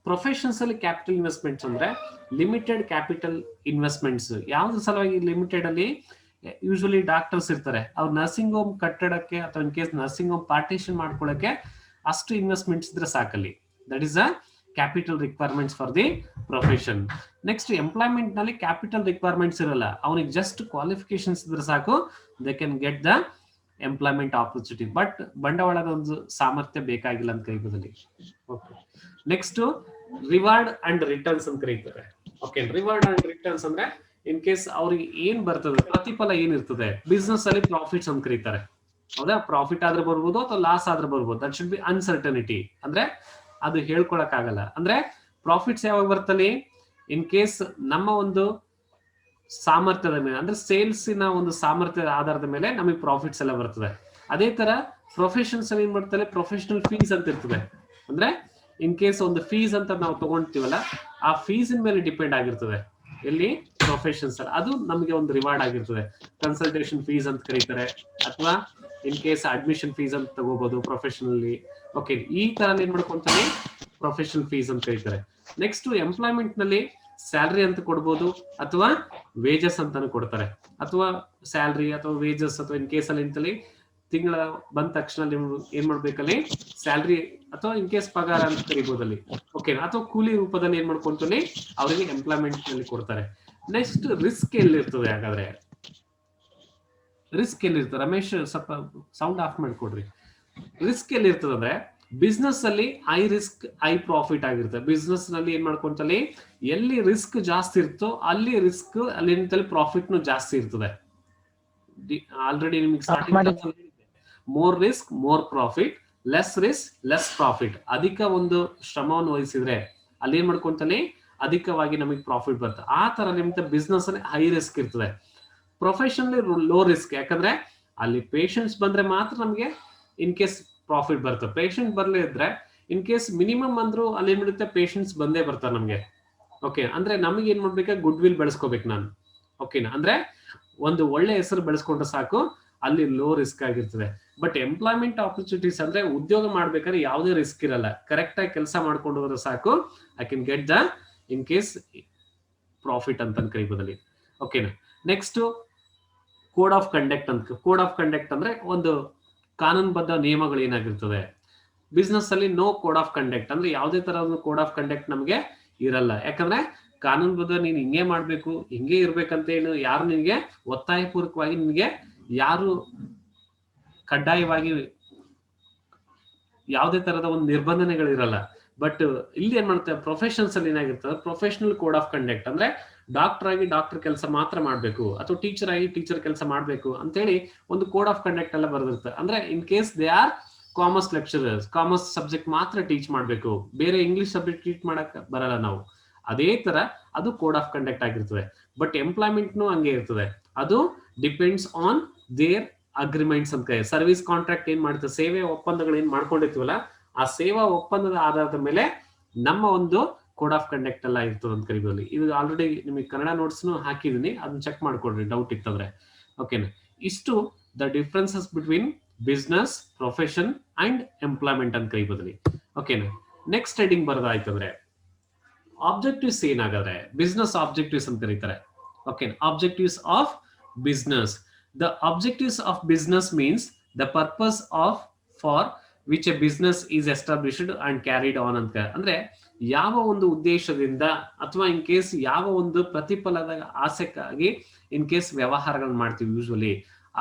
[SPEAKER 1] ಪ್ರೊಫೆಷನ್ಸ್ ಅಲ್ಲಿ ಕ್ಯಾಪಿಟಲ್ ಇನ್ವೆಸ್ಟ್ಮೆಂಟ್ಸ್ ಅಂದ್ರೆ ಲಿಮಿಟೆಡ್ ಕ್ಯಾಪಿಟಲ್ ಇನ್ವೆಸ್ಟ್ಮೆಂಟ್ಸ್. ಯಾವ್ದು ಸಲುವಾಗಿ ಲಿಮಿಟೆಡ್ ಅಲ್ಲಿ ಯೂಶಲಿ ಡಾಕ್ಟರ್ಸ್ ಇರ್ತಾರೆ, ಅವ್ರು ನರ್ಸಿಂಗ್ ಹೋಮ್ ಕಟ್ಟಡಕ್ಕೆ ಅಥವಾ in case nursing home partition ಮಾಡ್ಕೊಳ್ಳಕ್ಕೆ ಅಷ್ಟು ಇನ್ವೆಸ್ಟ್ಮೆಂಟ್ಸ್ ಇದ್ರೆ ಸಾಕಲ್ಲಿ. That is a capital requirements for the profession. Next employment ನಲ್ಲಿ ಕ್ಯಾಪಿಟಲ್ ರಿಕ್ವೈರ್ಮೆಂಟ್ಸ್ ಇರಲ್ಲ, ಅವನಿಗೆ ಜಸ್ಟ್ ಕ್ವಾಲಿಫಿಕೇಶನ್ಸ್ ಇದ್ರೆ ಸಾಕು, they can get the employment opportunity. But ಬಂಡವಾಳದ ಒಂದು ಸಾಮರ್ಥ್ಯ ಬೇಕಾಗಿಲ್ಲ ಅಂತ ಕರೀಬೋದಲ್ಲಿ. ನೆಕ್ಸ್ಟ್ ರಿವಾರ್ಡ್ ಅಂಡ್ ರಿಟರ್ನ್ಸ್ ಅಂತ ಕರೀತಾರೆ. ಓಕೆ, ರಿವಾರ್ಡ್ ಅಂಡ್ ರಿಟರ್ನ್ಸ್ ಅಂದ್ರೆ ಇನ್ ಕೇಸ್ ಅವ್ರಿಗೆ ಏನ್ ಬರ್ತದೆ, ಪ್ರತಿಫಲ ಏನಿರ್ತದೆ. ಬಿಸ್ನೆಸ್ ಅಲ್ಲಿ ಪ್ರಾಫಿಟ್ಸ್ ಅಂತ ಕರೀತಾರೆ ಹೌದಾ. ಪ್ರಾಫಿಟ್ ಆದ್ರೆ ಬರ್ಬೋದು ಅಥವಾ ಲಾಸ್ ಆದ್ರೆ ಬರ್ಬೋದು. ದಟ್ ಶುಡ್ ಬಿ ಅನ್ಸರ್ಟನಿಟಿ, ಅಂದ್ರೆ ಅದು ಹೇಳ್ಕೊಳಕ್ ಆಗಲ್ಲ. ಅಂದ್ರೆ ಪ್ರಾಫಿಟ್ಸ್ ಯಾವಾಗ ಬರ್ತಲ್ಲಿ ಇನ್ ಕೇಸ್ ನಮ್ಮ ಒಂದು ಸಾಮರ್ಥ್ಯದ ಮೇಲೆ, ಅಂದ್ರೆ ಸೇಲ್ಸಿನ ಒಂದು ಸಾಮರ್ಥ್ಯದ ಆಧಾರದ ಮೇಲೆ ನಮಗೆ ಪ್ರಾಫಿಟ್ಸ್ ಎಲ್ಲ ಬರ್ತದೆ. ಅದೇ ತರ ಪ್ರೊಫೆಷನ್ಸ್ ಏನ್ ಮಾಡ್ತಾರೆ, ಪ್ರೊಫೆಷನಲ್ ಫೀಸ್ ಅಂತ ಇರ್ತದೆ. ಅಂದ್ರೆ ಇನ್ ಕೇಸ್ ಒಂದು ಫೀಸ್ ಅಂತ ನಾವು ತಗೊಂತೀವಲ್ಲ, ಆ ಫೀಸಿನ ಮೇಲೆ ಡಿಪೆಂಡ್ ಆಗಿರ್ತದೆ ಎಲ್ಲಿ ಪ್ರೊಫೆಷನ್ಸ್ ಅಲ್ಲಿ, ಅದು ನಮಗೆ ಒಂದು ರಿವಾರ್ಡ್ ಆಗಿರ್ತದೆ. ಕನ್ಸಲ್ಟೇಷನ್ ಫೀಸ್ ಅಂತ ಕರೀತಾರೆ, ಅಥವಾ ಇನ್ ಕೇಸ್ ಅಡ್ಮಿಷನ್ ಫೀಸ್ ಅಂತ ತಗೋಬಹುದು ಪ್ರೊಫೆಷನಲ್ಲಿ. ಓಕೆ, ಈ ತರ ಏನ್ ಮಾಡ್ಕೊಂತಾನೆ ಪ್ರೊಫೆಷನಲ್ ಫೀಸ್ ಅಂತ ಕರೀತಾರೆ. ನೆಕ್ಸ್ಟ್ ಎಂಪ್ಲಾಯ್ಮೆಂಟ್ ನಲ್ಲಿ ಸ್ಯಾಲ್ರಿ ಅಂತ ಕೊಡ್ಬೋದು, ಅಥವಾ ವೇಜಸ್ ಅಂತಾನು ಕೊಡ್ತಾರೆ, ಅಥವಾ ಸ್ಯಾಲ್ರಿ ಅಥವಾ ವೇಜಸ್, ಅಥವಾ ಇನ್ ಕೇಸ್ ಅಲ್ಲಿ ಇಂತಲ್ಲಿ ತಿಂಗಳ ಬಂದ ತಕ್ಷಣ ನೀವು ಏನ್ ಮಾಡ್ಬೇಕಲ್ಲಿ ಸ್ಯಾಲ್ರಿ ಅಥವಾ ಇನ್ ಕೇಸ್ ಪಗಾರ ಅಂತ ಕರಿಬೋದಲ್ಲಿ. ಓಕೆ, ಅಥವಾ ಕೂಲಿ ರೂಪದಲ್ಲಿ ಏನ್ ಮಾಡ್ಕೊಂತಾನೆ ಅವರಿಗೆ ಎಂಪ್ಲಾಯ್ಮೆಂಟ್ ನಲ್ಲಿ ಕೊಡ್ತಾರೆ. ನೆಕ್ಸ್ಟ್ ರಿಸ್ಕ್ ಎಲ್ಲಿರ್ತದೆ, ಹಾಗಾದ್ರೆ ರಿಸ್ಕ್ ಎಲ್ಲಿರ್ತದೆ? ರಮೇಶ್ ಸ್ವಲ್ಪ ಸೌಂಡ್ ಆಫ್ ಮಾಡಿಕೊಡ್ರಿ. ರಿಸ್ಕ್ ಎಲ್ಲಿರ್ತದೆ ಅಂದ್ರೆ ಬಿಸ್ನೆಸ್ ಅಲ್ಲಿ ಹೈ ರಿಸ್ಕ್ ಹೈ ಪ್ರಾಫಿಟ್ ಆಗಿರುತ್ತೆ. ಬಿಸ್ನೆಸ್ ನಲ್ಲಿ ಏನ್ ಮಾಡ್ಕೊಂತಲ್ಲಿ ಎಲ್ಲಿ ರಿಸ್ಕ್ ಜಾಸ್ತಿ ಇರ್ತೋ ಅಲ್ಲಿ ರಿಸ್ಕ್, ಅಲ್ಲಿ ಪ್ರಾಫಿಟ್ ಜಾಸ್ತಿ ಇರ್ತದೆ. ಆಲ್ರೆಡಿ ನಿಮಗೆ starting more risk more profit, less risk less profit. ಅಧಿಕ ಒಂದು ಶ್ರಮವನ್ನು ವಹಿಸಿದ್ರೆ ಅಲ್ಲಿ ಏನ್ ಮಾಡ್ಕೊಂತಾನೆ ಅಧಿಕವಾಗಿ ನಮಗೆ ಪ್ರಾಫಿಟ್ ಬರ್ತದೆ. ಆ ತರ ನಿಮ್ಗೆ ಬಿಸ್ನೆಸ್ ಅಲ್ಲಿ ಹೈ ರಿಸ್ಕ್ ಇರ್ತದೆ. ಪ್ರೊಫೆಷನಲಿ ಲೋ ರಿಸ್ಕ್, ಯಾಕಂದ್ರೆ ಅಲ್ಲಿ ಪೇಷಂಟ್ಸ್ ಬಂದ್ರೆ ಮಾತ್ರ ನಮ್ಗೆ ಇನ್ ಕೇಸ್ ಪ್ರಾಫಿಟ್ ಬರ್ತದೆ. ಪೇಷಂಟ್ ಬರ್ಲೇ ಇದ್ರೆ ಇನ್ ಕೇಸ್ ಮಿನಿಮಮ್ ಅಂದ್ರೂ ಅಲ್ಲಿ ಏನ್ ಮಾಡುತ್ತೆ ಪೇಷಂಟ್ಸ್ ಬಂದೇ ಬರ್ತಾರೆ ನಮ್ಗೆ. ಓಕೆ, ಅಂದ್ರೆ ನಮಗೆ ಏನ್ ಮಾಡ್ಬೇಕು, ಗುಡ್ ವಿಲ್ ಬೆಳೆಸ್ಕೋಬೇಕು ನಾನು. ಓಕೆನಾ, ಅಂದ್ರೆ ಒಂದು ಒಳ್ಳೆ ಹೆಸರು ಬೆಳೆಸ್ಕೊಂಡ್ರೆ ಸಾಕು, ಅಲ್ಲಿ ಲೋ ರಿಸ್ಕ್ ಆಗಿರ್ತದೆ. ಬಟ್ ಎಂಪ್ಲಾಯ್ಮೆಂಟ್ ಆಪರ್ಚುನಿಟೀಸ್ ಅಂದ್ರೆ ಉದ್ಯೋಗ ಮಾಡ್ಬೇಕಾದ್ರೆ ಯಾವುದೇ ರಿಸ್ಕ್ ಇರಲ್ಲ, ಕರೆಕ್ಟ್ ಆಗಿ ಕೆಲಸ ಮಾಡ್ಕೊಂಡು ಹೋದ್ರೆ ಸಾಕು, I can get the in case profit ಅಂತ ಕರೀಬೋದಲ್ಲಿ. ಓಕೆನಾ. ನೆಕ್ಸ್ಟ್ ಕೋಡ್ ಆಫ್ ಕಂಡಕ್ಟ್ ಅಂತ. ಕೋಡ್ ಆಫ್ ಕಂಡಕ್ಟ್ ಅಂದ್ರೆ ಒಂದು ಕಾನೂನುಬದ್ಧ ನಿಯಮಗಳು ಏನಾಗಿರ್ತದೆ. ಬಿಸ್ನೆಸ್ ಅಲ್ಲಿ ನೋ ಕೋಡ್ ಆಫ್ ಕಂಡಕ್ಟ್, ಅಂದ್ರೆ ಯಾವುದೇ ತರಹದ ಕೋಡ್ ಆಫ್ ಕಂಡಕ್ಟ್ ನಮಗೆ ಇರಲ್ಲ. ಯಾಕಂದ್ರೆ ಕಾನೂನುಬದ್ಧ ನೀನ್ ಹಿಂಗೆ ಮಾಡ್ಬೇಕು, ಹಿಂಗೆ ಇರ್ಬೇಕಂತ ಹೇಳಿ ಯಾರು ನಿನ್ಗೆ ಒತ್ತಾಯಪೂರ್ವಕವಾಗಿ ನಿನ್ಗೆ ಯಾರು ಕಡ್ಡಾಯವಾಗಿ ಯಾವುದೇ ತರದ ಒಂದು ನಿರ್ಬಂಧನೆಗಳಿರಲ್ಲ. ಬಟ್ ಇಲ್ಲಿ ಏನ್ ಮಾಡ್ತೇವೆ, ಪ್ರೊಫೆಷನ್ಸ್ ಅಲ್ಲಿ ಏನಾಗಿರ್ತದೆ, ಪ್ರೊಫೆಷನಲ್ ಕೋಡ್ ಆಫ್ ಕಂಡಕ್ಟ್, ಅಂದ್ರೆ ಡಾಕ್ಟರ್ ಆಗಿ ಡಾಕ್ಟರ್ ಕೆಲಸ ಮಾತ್ರ ಮಾಡ್ಬೇಕು ಅಥವಾ ಟೀಚರ್ ಆಗಿ ಟೀಚರ್ ಕೆಲಸ ಮಾಡ್ಬೇಕು ಅಂತೇಳಿ ಒಂದು ಕೋಡ್ ಆಫ್ ಕಂಡಕ್ಟ್ ಎಲ್ಲ ಬರೆದಿರ್ತದೆ. ಅಂದ್ರೆ in case they are commerce lecturers, commerce subject ಮಾತ್ರ ಟೀಚ್ ಮಾಡ್ಬೇಕು, ಬೇರೆ ಇಂಗ್ಲಿಷ್ ಸಬ್ಜೆಕ್ಟ್ ಟೀಚ್ ಮಾಡಕ್ ಬರಲ್ಲ ನಾವು. ಅದೇ ತರ ಅದು ಕೋಡ್ ಆಫ್ ಕಂಡಕ್ಟ್ ಆಗಿರ್ತದೆ. ಬಟ್ ಎಂಪ್ಲಾಯ್ಮೆಂಟ್ನು ಹಂಗೆ ಇರ್ತದೆ, ಅದು ಡಿಪೆಂಡ್ಸ್ ಆನ್ ದೇರ್ ಅಗ್ರಿಮೆಂಟ್ಸ್ ಅಂತ. ಸರ್ವಿಸ್ ಕಾಂಟ್ರಾಕ್ಟ್ ಏನ್ ಮಾಡ್ತದೆ, ಸೇವೆ ಒಪ್ಪಂದಗಳು ಏನ್ ಮಾಡ್ಕೊಂಡಿರ್ತೀವಲ್ಲ, ಆ ಸೇವಾ ಒಪ್ಪಂದದ ಆಧಾರದ ಮೇಲೆ ನಮ್ಮ ಒಂದು ಕೋಡ್ ಆಫ್ ಕಂಡಕ್ಟ್ ಎಲ್ಲ ಇರ್ತದೆ ಅಂತ ಕರಿಬೋದು. ಇದು ಆಲ್ರೆಡಿ ನಿಮಗೆ ಕನ್ನಡ ನೋಟ್ಸ್ ಹಾಕಿದೀನಿ, ಅದನ್ನ ಚೆಕ್ ಮಾಡ್ಕೊಡ್ರಿ ಡೌಟ್ ಇತ್ತಂದ್ರೆ. ಓಕೆನಾ, ಇಷ್ಟು the differences between business, profession and employment ಅಂತ ಕರಿಬೋದ್ರಿ. ಓಕೆನಾ, ನೆಕ್ಸ್ಟ್ ಹೆಡಿಂಗ್ ಬರೋದಾಯ್ತಂದ್ರೆ ಆಬ್ಜೆಕ್ಟಿವ್ಸ್ ಏನಾಗಾದ್ರೆ ಬಿಸ್ನೆಸ್ ಆಬ್ಜೆಕ್ಟಿವ್ಸ್ ಅಂತ ಕರೀತಾರೆ. Okay, objectives of business. The objectives of business means the purpose of for which a business is established and carried on ಅಂತ. ಅಂದ್ರೆ ಯಾವ ಒಂದು ಉದ್ದೇಶದಿಂದ ಅಥವಾ ಇನ್ ಕೇಸ್ ಯಾವ ಒಂದು ಪ್ರತಿಫಲದ ಆಸೆಕ್ಕಾಗಿ ಇನ್ ಕೇಸ್ ವ್ಯವಹಾರಗಳನ್ನ ಮಾಡ್ತೀವಿ ಯೂಶುವಲಿ,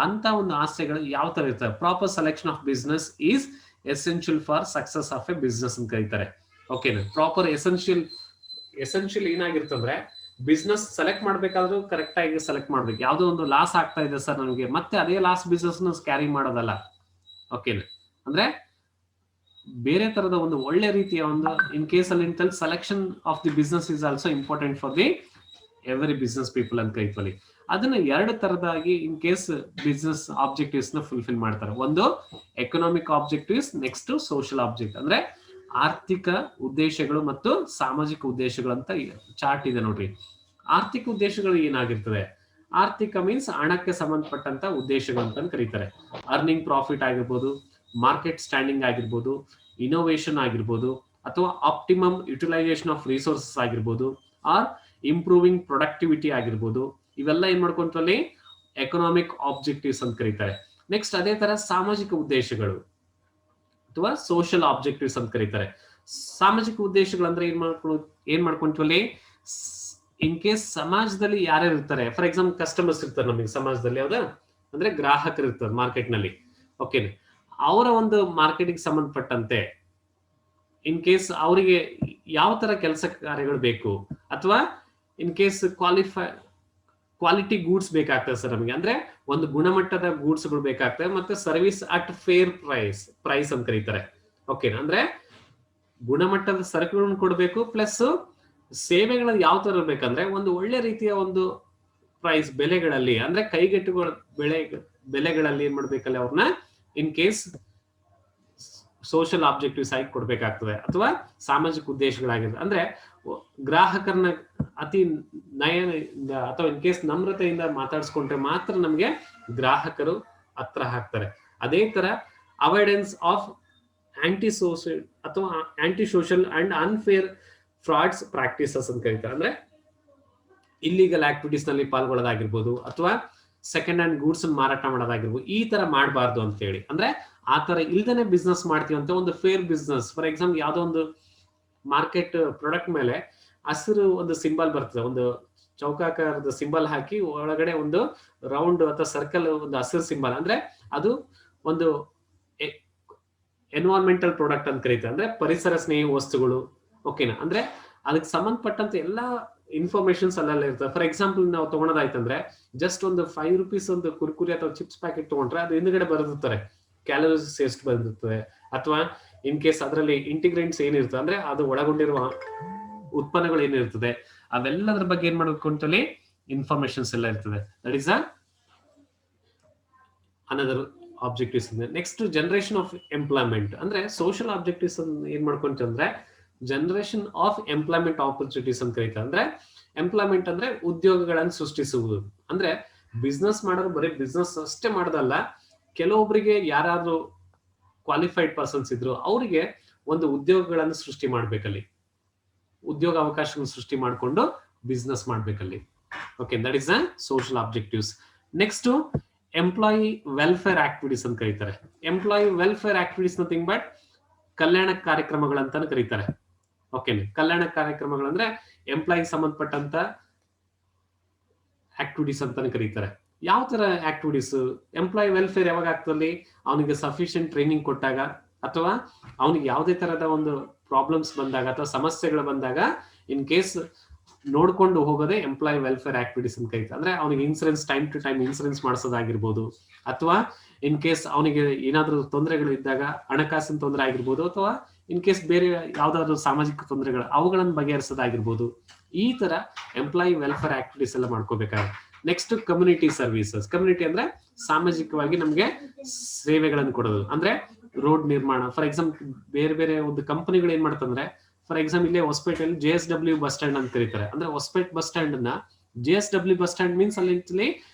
[SPEAKER 1] ಅಂತ ಒಂದು ಆಸೆಗಳು ಯಾವ ತರ ಇರ್ತವೆ. Proper selection of business is essential for success of a business ಅಂತ ಕರೀತಾರೆ. ಓಕೆನಾ, ಪ್ರಾಪರ್ ಎಸೆನ್ಷಿಯಲ್ ಏನಾಗಿರ್ತಂದ್ರೆ ಬಿಸ್ನೆಸ್ ಸೆಲೆಕ್ಟ್ ಮಾಡ್ಬೇಕಾದ್ರೂ ಕರೆಕ್ಟ್ ಆಗಿ ಸೆಲೆಕ್ಟ್ ಮಾಡ್ಬೇಕು. ಯಾವ್ದೋ ಒಂದು ಲಾಸ್ ಆಗ್ತಾ ಇದೆ ಸರ್ ನಮಗೆ, ಮತ್ತೆ ಅದೇ ಲಾಸ್ ಬಿಸ್ನೆಸ್ ಕ್ಯಾರಿ ಮಾಡೋದಲ್ಲ. ಓಕೆನಾ, ಅಂದ್ರೆ ಬೇರೆ ತರದ ಒಂದು ಒಳ್ಳೆ ರೀತಿಯ ಒಂದು ಇನ್ ಕೇಸ್ ಅಲ್ಲಿ selection of the business is also important for the every business people ಅಂತ ಕೈತಲ್ಲಿ. ಅದನ್ನ ಎರಡು ತರದಾಗಿ ಇನ್ ಕೇಸ್ ಬಿಸ್ನೆಸ್ ಆಬ್ಜೆಕ್ಟಿವ್ಸ್ ನ ಫುಲ್ಫಿಲ್ ಮಾಡ್ತಾರೆ. ಒಂದು economic objectives, next social object, ಅಂದ್ರೆ ಆರ್ಥಿಕ ಉದ್ದೇಶಗಳು ಮತ್ತು ಸಾಮಾಜಿಕ ಉದ್ದೇಶಗಳು ಅಂತ ಚಾರ್ಟ್ ಇದೆ ನೋಡ್ರಿ. ಆರ್ಥಿಕ ಉದ್ದೇಶಗಳು ಏನಾಗಿರ್ತದೆ, ಆರ್ಥಿಕ ಮೀನ್ಸ್ ಹಣಕ್ಕೆ ಸಂಬಂಧಪಟ್ಟಂತ ಉದ್ದೇಶಗಳು ಅಂತ ಕರೀತಾರೆ. ಅರ್ನಿಂಗ್ ಪ್ರಾಫಿಟ್ ಆಗಿರ್ಬೋದು, ಮಾರ್ಕೆಟ್ ಸ್ಟ್ಯಾಂಡಿಂಗ್ ಆಗಿರ್ಬೋದು, ಇನೋವೇಷನ್ ಆಗಿರ್ಬೋದು, ಅಥವಾ ಆಪ್ಟಿಮಮ್ ಯುಟಿಲೈಸೇಷನ್ ಆಫ್ ರಿಸೋರ್ಸಸ್ ಆಗಿರ್ಬೋದು, ಆರ್ ಇಂಪ್ರೂವಿಂಗ್ ಪ್ರೊಡಕ್ಟಿವಿಟಿ ಆಗಿರ್ಬೋದು. ಇವೆಲ್ಲ ಏನ್ ಮಾಡ್ಕೊಂತಲ್ಲಿ ಎಕನಾಮಿಕ್ ಆಬ್ಜೆಕ್ಟಿವ್ಸ್ ಅಂತ ಕರೀತಾರೆ. ನೆಕ್ಸ್ಟ್ ಅದೇ ತರ ಸಾಮಾಜಿಕ ಉದ್ದೇಶಗಳು ಅಥವಾ ಸೋಷಿಯಲ್ ಆಬ್ಜೆಕ್ಟಿವ್ಸ್ ಅಂತ ಕರೀತಾರೆ. ಸಾಮಾಜಿಕ ಉದ್ದೇಶಗಳು ಅಂದ್ರೆ ಏನ್ ಮಾಡ್ಕೊಂತೀವಲ್ಲಿ, ಇನ್ ಕೇಸ್ ಸಮಾಜದಲ್ಲಿ ಯಾರ್ಯಾರು ಇರ್ತಾರೆ, ಫಾರ್ ಎಕ್ಸಾಂಪಲ್ ಕಸ್ಟಮರ್ಸ್ ಇರ್ತಾರೆ ನಮಗೆ ಸಮಾಜದಲ್ಲಿ, ಹೌದಾ, ಅಂದ್ರೆ ಗ್ರಾಹಕರು ಇರ್ತಾರೆ ಮಾರ್ಕೆಟ್ ನಲ್ಲಿ. ಓಕೆ, ಅವರ ಒಂದು ಮಾರ್ಕೆಟಿಗೆ ಸಂಬಂಧಪಟ್ಟಂತೆ ಇನ್ ಕೇಸ್ ಅವರಿಗೆ ಯಾವ ತರ ಕೆಲಸ ಕಾರ್ಯಗಳು ಬೇಕು, ಅಥವಾ ಇನ್ ಕೇಸ್ ಕ್ವಾಲಿಟಿ ಗೂಡ್ಸ್ ಬೇಕಾಗ್ತದೆ ಸರ್ ನಮಗೆ, ಅಂದ್ರೆ ಒಂದು ಗುಣಮಟ್ಟದ ಗೂಡ್ಸ್ ಗಳು ಬೇಕಾಗ್ತದೆ, ಮತ್ತೆ ಸರ್ವಿಸ್ ಅಟ್ ಫೇರ್ ಪ್ರೈಸ್ ಅಂತ ಕರೀತಾರೆ. ಓಕೆನಾ, ಅಂದ್ರೆ ಗುಣಮಟ್ಟದ ಸರಕುಗಳನ್ನು ಕೊಡಬೇಕು, ಪ್ಲಸ್ ಸೇವೆಗಳ ಯಾವ ತರ ಇರ್ಬೇಕಂದ್ರೆ ಒಂದು ಒಳ್ಳೆ ರೀತಿಯ ಒಂದು ಪ್ರೈಸ್ ಬೆಲೆಗಳಲ್ಲಿ, ಅಂದ್ರೆ ಕೈಗೆಟುಕುವ ಬೆಲೆಗಳಲ್ಲಿ ಏನ್ ಮಾಡ್ಬೇಕಲ್ಲ ಅವ್ರನ್ನ ಇನ್ ಕೇಸ್ ಸೋಷಿಯಲ್ ಆಬ್ಜೆಕ್ಟಿವ್ಸ್ ಆಗಿ ಕೊಡ್ಬೇಕಾಗ್ತದೆ. ಅಥವಾ ಸಾಮಾಜಿಕ ಉದ್ದೇಶಗಳಾಗಿರ್ತದೆ, ಅಂದ್ರೆ ಗ್ರಾಹಕರನ್ನ ಅತಿ ನಯದಿಂದ ಅಥವಾ ಇನ್ ಕೇಸ್ ನಮ್ರತೆಯಿಂದ ಮಾತಾಡಿಸ್ಕೊಂಡ್ರೆ ಮಾತ್ರ ನಮ್ಗೆ ಗ್ರಾಹಕರು ಹತ್ರ ಹಾಕ್ತಾರೆ. ಅದೇ ತರ avoidance of aunty social and unfair frauds practices ಅಂತ ಕರೀತಾರೆ. ಅಂದ್ರೆ ಇಲ್ಲಿಗಲ್ ಆಕ್ಟಿವಿಟೀಸ್ ನಲ್ಲಿ ಪಾಲ್ಗೊಳ್ಳೋದಾಗಿರ್ಬೋದು, ಅಥವಾ ಸೆಕೆಂಡ್ ಹ್ಯಾಂಡ್ ಗೂಡ್ಸ್ ಮಾರಾಟ ಮಾಡೋದಾಗಿರ್ಬೋದು, ಈ ತರ ಮಾಡಬಾರ್ದು ಅಂತ ಹೇಳಿ. ಅಂದ್ರೆ ಆ ತರ ಇಲ್ದೇನೆ ಬಿಸ್ನೆಸ್ ಮಾಡ್ತೀವಿ ಅಂತ ಒಂದು ಫೇರ್ ಬಿಸ್ನೆಸ್. ಫಾರ್ ಎಕ್ಸಾಂಪಲ್ ಯಾವ್ದೋ ಒಂದು ಮಾರ್ಕೆಟ್ ಪ್ರಾಡಕ್ಟ್ ಮೇಲೆ ಹಸಿರು ಒಂದು ಸಿಂಬಲ್ ಬರ್ತದೆ, ಒಂದು ಚೌಕಾಕಾರದ ಸಿಂಬಲ್ ಹಾಕಿ ಒಳಗಡೆ ಒಂದು ರೌಂಡ್ ಅಥವಾ ಸರ್ಕಲ್ ಒಂದು ಹಸಿರು ಸಿಂಬಲ್, ಅಂದ್ರೆ ಅದು ಒಂದು ಎನ್ವೈರನ್ಮೆಂಟಲ್ ಪ್ರಾಡಕ್ಟ್ ಅಂತ ಕರೀತಾರೆ, ಅಂದ್ರೆ ಪರಿಸರ ಸ್ನೇಹಿ ವಸ್ತುಗಳು. ಓಕೆನಾ, ಅಂದ್ರೆ ಅದಕ್ಕೆ ಸಂಬಂಧಪಟ್ಟಂತೆ ಎಲ್ಲಾ ಇನ್ಫಾರ್ಮೇಶನ್ಸ್ ಅಲ್ಲೆಲ್ಲ ಇರ್ತದೆ. ಫಾರ್ ಎಕ್ಸಾಂಪಲ್ ನಾವು ತಗೊಳೋದಾಯ್ತಂದ್ರೆ ಜಸ್ಟ್ ಒಂದು ₹5 ಒಂದು ಕುರ್ಕುರಿ ಅಥವಾ ಚಿಪ್ಸ್ ಪ್ಯಾಕೆಟ್ ತಗೊಂಡ್ರೆ ಅದು ಹಿಂದ್ಗಡೆ ಬರೆದಿರ್ತಾರೆ ಕ್ಯಾಲೋರೀಸ್ ಎಷ್ಟು ಬಂದಿರ್ತದೆ, ಅಥವಾ ಇನ್ ಕೇಸ್ ಅದರಲ್ಲಿ ಇಂಟಿಗ್ರೆಂಟ್ಸ್ ಏನಿರ್ತದೆ, ಅಂದ್ರೆ ಅದು ಒಳಗೊಂಡಿರುವ ಉತ್ಪನ್ನಗಳು ಏನಿರ್ತದೆ, ಅವೆಲ್ಲದ್ರ ಬಗ್ಗೆ ಏನ್ ಮಾಡಬೇಕು ಅಂತಲ್ಲಿ ಇನ್ಫಾರ್ಮೇಶನ್ಸ್ ಎಲ್ಲ ಇರ್ತದೆ. That is another objectives. Next generation of employment, ಅಂದ್ರೆ ಸೋಷಿಯಲ್ ಆಬ್ಜೆಕ್ಟಿವ್ಸ್ ಏನ್ ಮಾಡ್ಕೊಂತಂದ್ರೆ ಜನರೇಷನ್ ಆಫ್ ಎಂಪ್ಲಾಯ್ಮೆಂಟ್ ಆಪರ್ಚುನಿಟೀಸ್ ಅಂತ ಕರೀತಾರೆ. ಅಂದ್ರೆ ಎಂಪ್ಲಾಯ್ಮೆಂಟ್ ಅಂದ್ರೆ ಉದ್ಯೋಗಗಳನ್ನು ಸೃಷ್ಟಿಸುವುದು. ಅಂದ್ರೆ ಬಿಸ್ನೆಸ್ ಮಾಡೋರು ಬರೀ ಬಿಸ್ನೆಸ್ ಅಷ್ಟೇ ಮಾಡೋದಲ್ಲ, ಕೆಲವೊಬ್ಬರಿಗೆ ಯಾರಾದ್ರೂ ಕ್ವಾಲಿಫೈಡ್ ಪರ್ಸನ್ಸ್ ಇದ್ರು ಅವರಿಗೆ ಒಂದು ಉದ್ಯೋಗಗಳನ್ನು ಸೃಷ್ಟಿ ಮಾಡ್ಬೇಕಲ್ಲಿ, ಉದ್ಯೋಗ ಅವಕಾಶಗಳನ್ನು ಸೃಷ್ಟಿ ಮಾಡಿಕೊಂಡು ಬಿಸ್ನೆಸ್ ಮಾಡ್ಬೇಕಲ್ಲಿ. Okay, that is the social objectives. Next employee welfare activities ಅಂತ ಕರೀತಾರೆ. Employee welfare activities nothing but ಕಲ್ಯಾಣ ಕಾರ್ಯಕ್ರಮಗಳಂತಾನು ಕರೀತಾರೆ. ಓಕೆ, ಕಲ್ಯಾಣ ಕಾರ್ಯಕ್ರಮಗಳಂದ್ರೆ ಎಂಪ್ಲಾಯಿ ಸಂಬಂಧಪಟ್ಟಂತ ಆಕ್ಟಿವಿಟೀಸ್ ಅಂತಾನೆ ಕರೀತಾರೆ. ಯಾವ ತರ ಆಕ್ಟಿವಿಟೀಸ್? ಎಂಪ್ಲಾಯ್ ವೆಲ್ಫೇರ್ ಯಾವಾಗ ಆಗ್ತದಲ್ಲಿ ಅವನಿಗೆ ಸಫಿಶಿಯಂಟ್ ಟ್ರೈನಿಂಗ್ ಕೊಟ್ಟಾಗ, ಅಥವಾ ಅವನಿಗೆ ಯಾವುದೇ ತರದ ಒಂದು ಪ್ರಾಬ್ಲಮ್ಸ್ ಬಂದಾಗ ಅಥವಾ ಸಮಸ್ಯೆಗಳು ಬಂದಾಗ ಇನ್ ಕೇಸ್ ನೋಡ್ಕೊಂಡು ಹೋಗೋದೇ ಎಂಪ್ಲಾಯ್ ವೆಲ್ಫೇರ್ ಆಕ್ಟಿವಿಟೀಸ್ ಅಂತ ಕರೀತಾರೆ. ಅಂದ್ರೆ ಅವನಿಗೆ insurance time to time insurance ಮಾಡಿಸೋದಾಗಿರ್ಬೋದು, ಅಥವಾ ಇನ್ ಕೇಸ್ ಅವನಿಗೆ ಏನಾದ್ರೂ ತೊಂದರೆಗಳು ಇದ್ದಾಗ ಹಣಕಾಸಿನ ತೊಂದರೆ ಆಗಿರ್ಬೋದು, ಅಥವಾ ಇನ್ ಕೇಸ್ ಬೇರೆ ಯಾವ್ದಾದ್ರು ಸಾಮಾಜಿಕ ತೊಂದರೆಗಳು ಅವುಗಳನ್ನು ಬಗೆಹರಿಸೋದಾಗಿರ್ಬೋದು. ಈ ತರ ಎಂಪ್ಲಾಯಿ ವೆಲ್ಫೇರ್ ಆಕ್ಟಿವಿಟೀಸ್ ಎಲ್ಲ ಮಾಡ್ಕೋಬೇಕಾಗುತ್ತೆ. Next community services. ಕಮ್ಯುನಿಟಿ ಅಂದ್ರೆ ಸಾಮಾಜಿಕವಾಗಿ ನಮ್ಗೆ ಸೇವೆಗಳನ್ನು ಕೊಡೋದು. ಅಂದ್ರೆ ರೋಡ್ ನಿರ್ಮಾಣ, ಫಾರ್ ಎಕ್ಸಾಂಪಲ್ ಬೇರೆ ಬೇರೆ ಒಂದು ಕಂಪನಿಗಳು ಏನ್ ಮಾಡ್ತಂದ್ರೆ, ಫಾರ್ ಎಕ್ಸಾಂಪಲ್ ಇಲ್ಲೇ ಹೊಸಪೇಟೆಯಲ್ಲಿ JSW ಬಸ್ ಸ್ಟ್ಯಾಂಡ್ ಅಂತ ಕರೀತಾರೆ. ಅಂದ್ರೆ ಹೊಸಪೇಟೆ ಬಸ್ ಸ್ಟ್ಯಾಂಡ್ ಅನ್ನ JSW ಬಸ್ ಸ್ಟ್ಯಾಂಡ್ ಮೀನ್ಸ್ ಅಲ್ಲಿ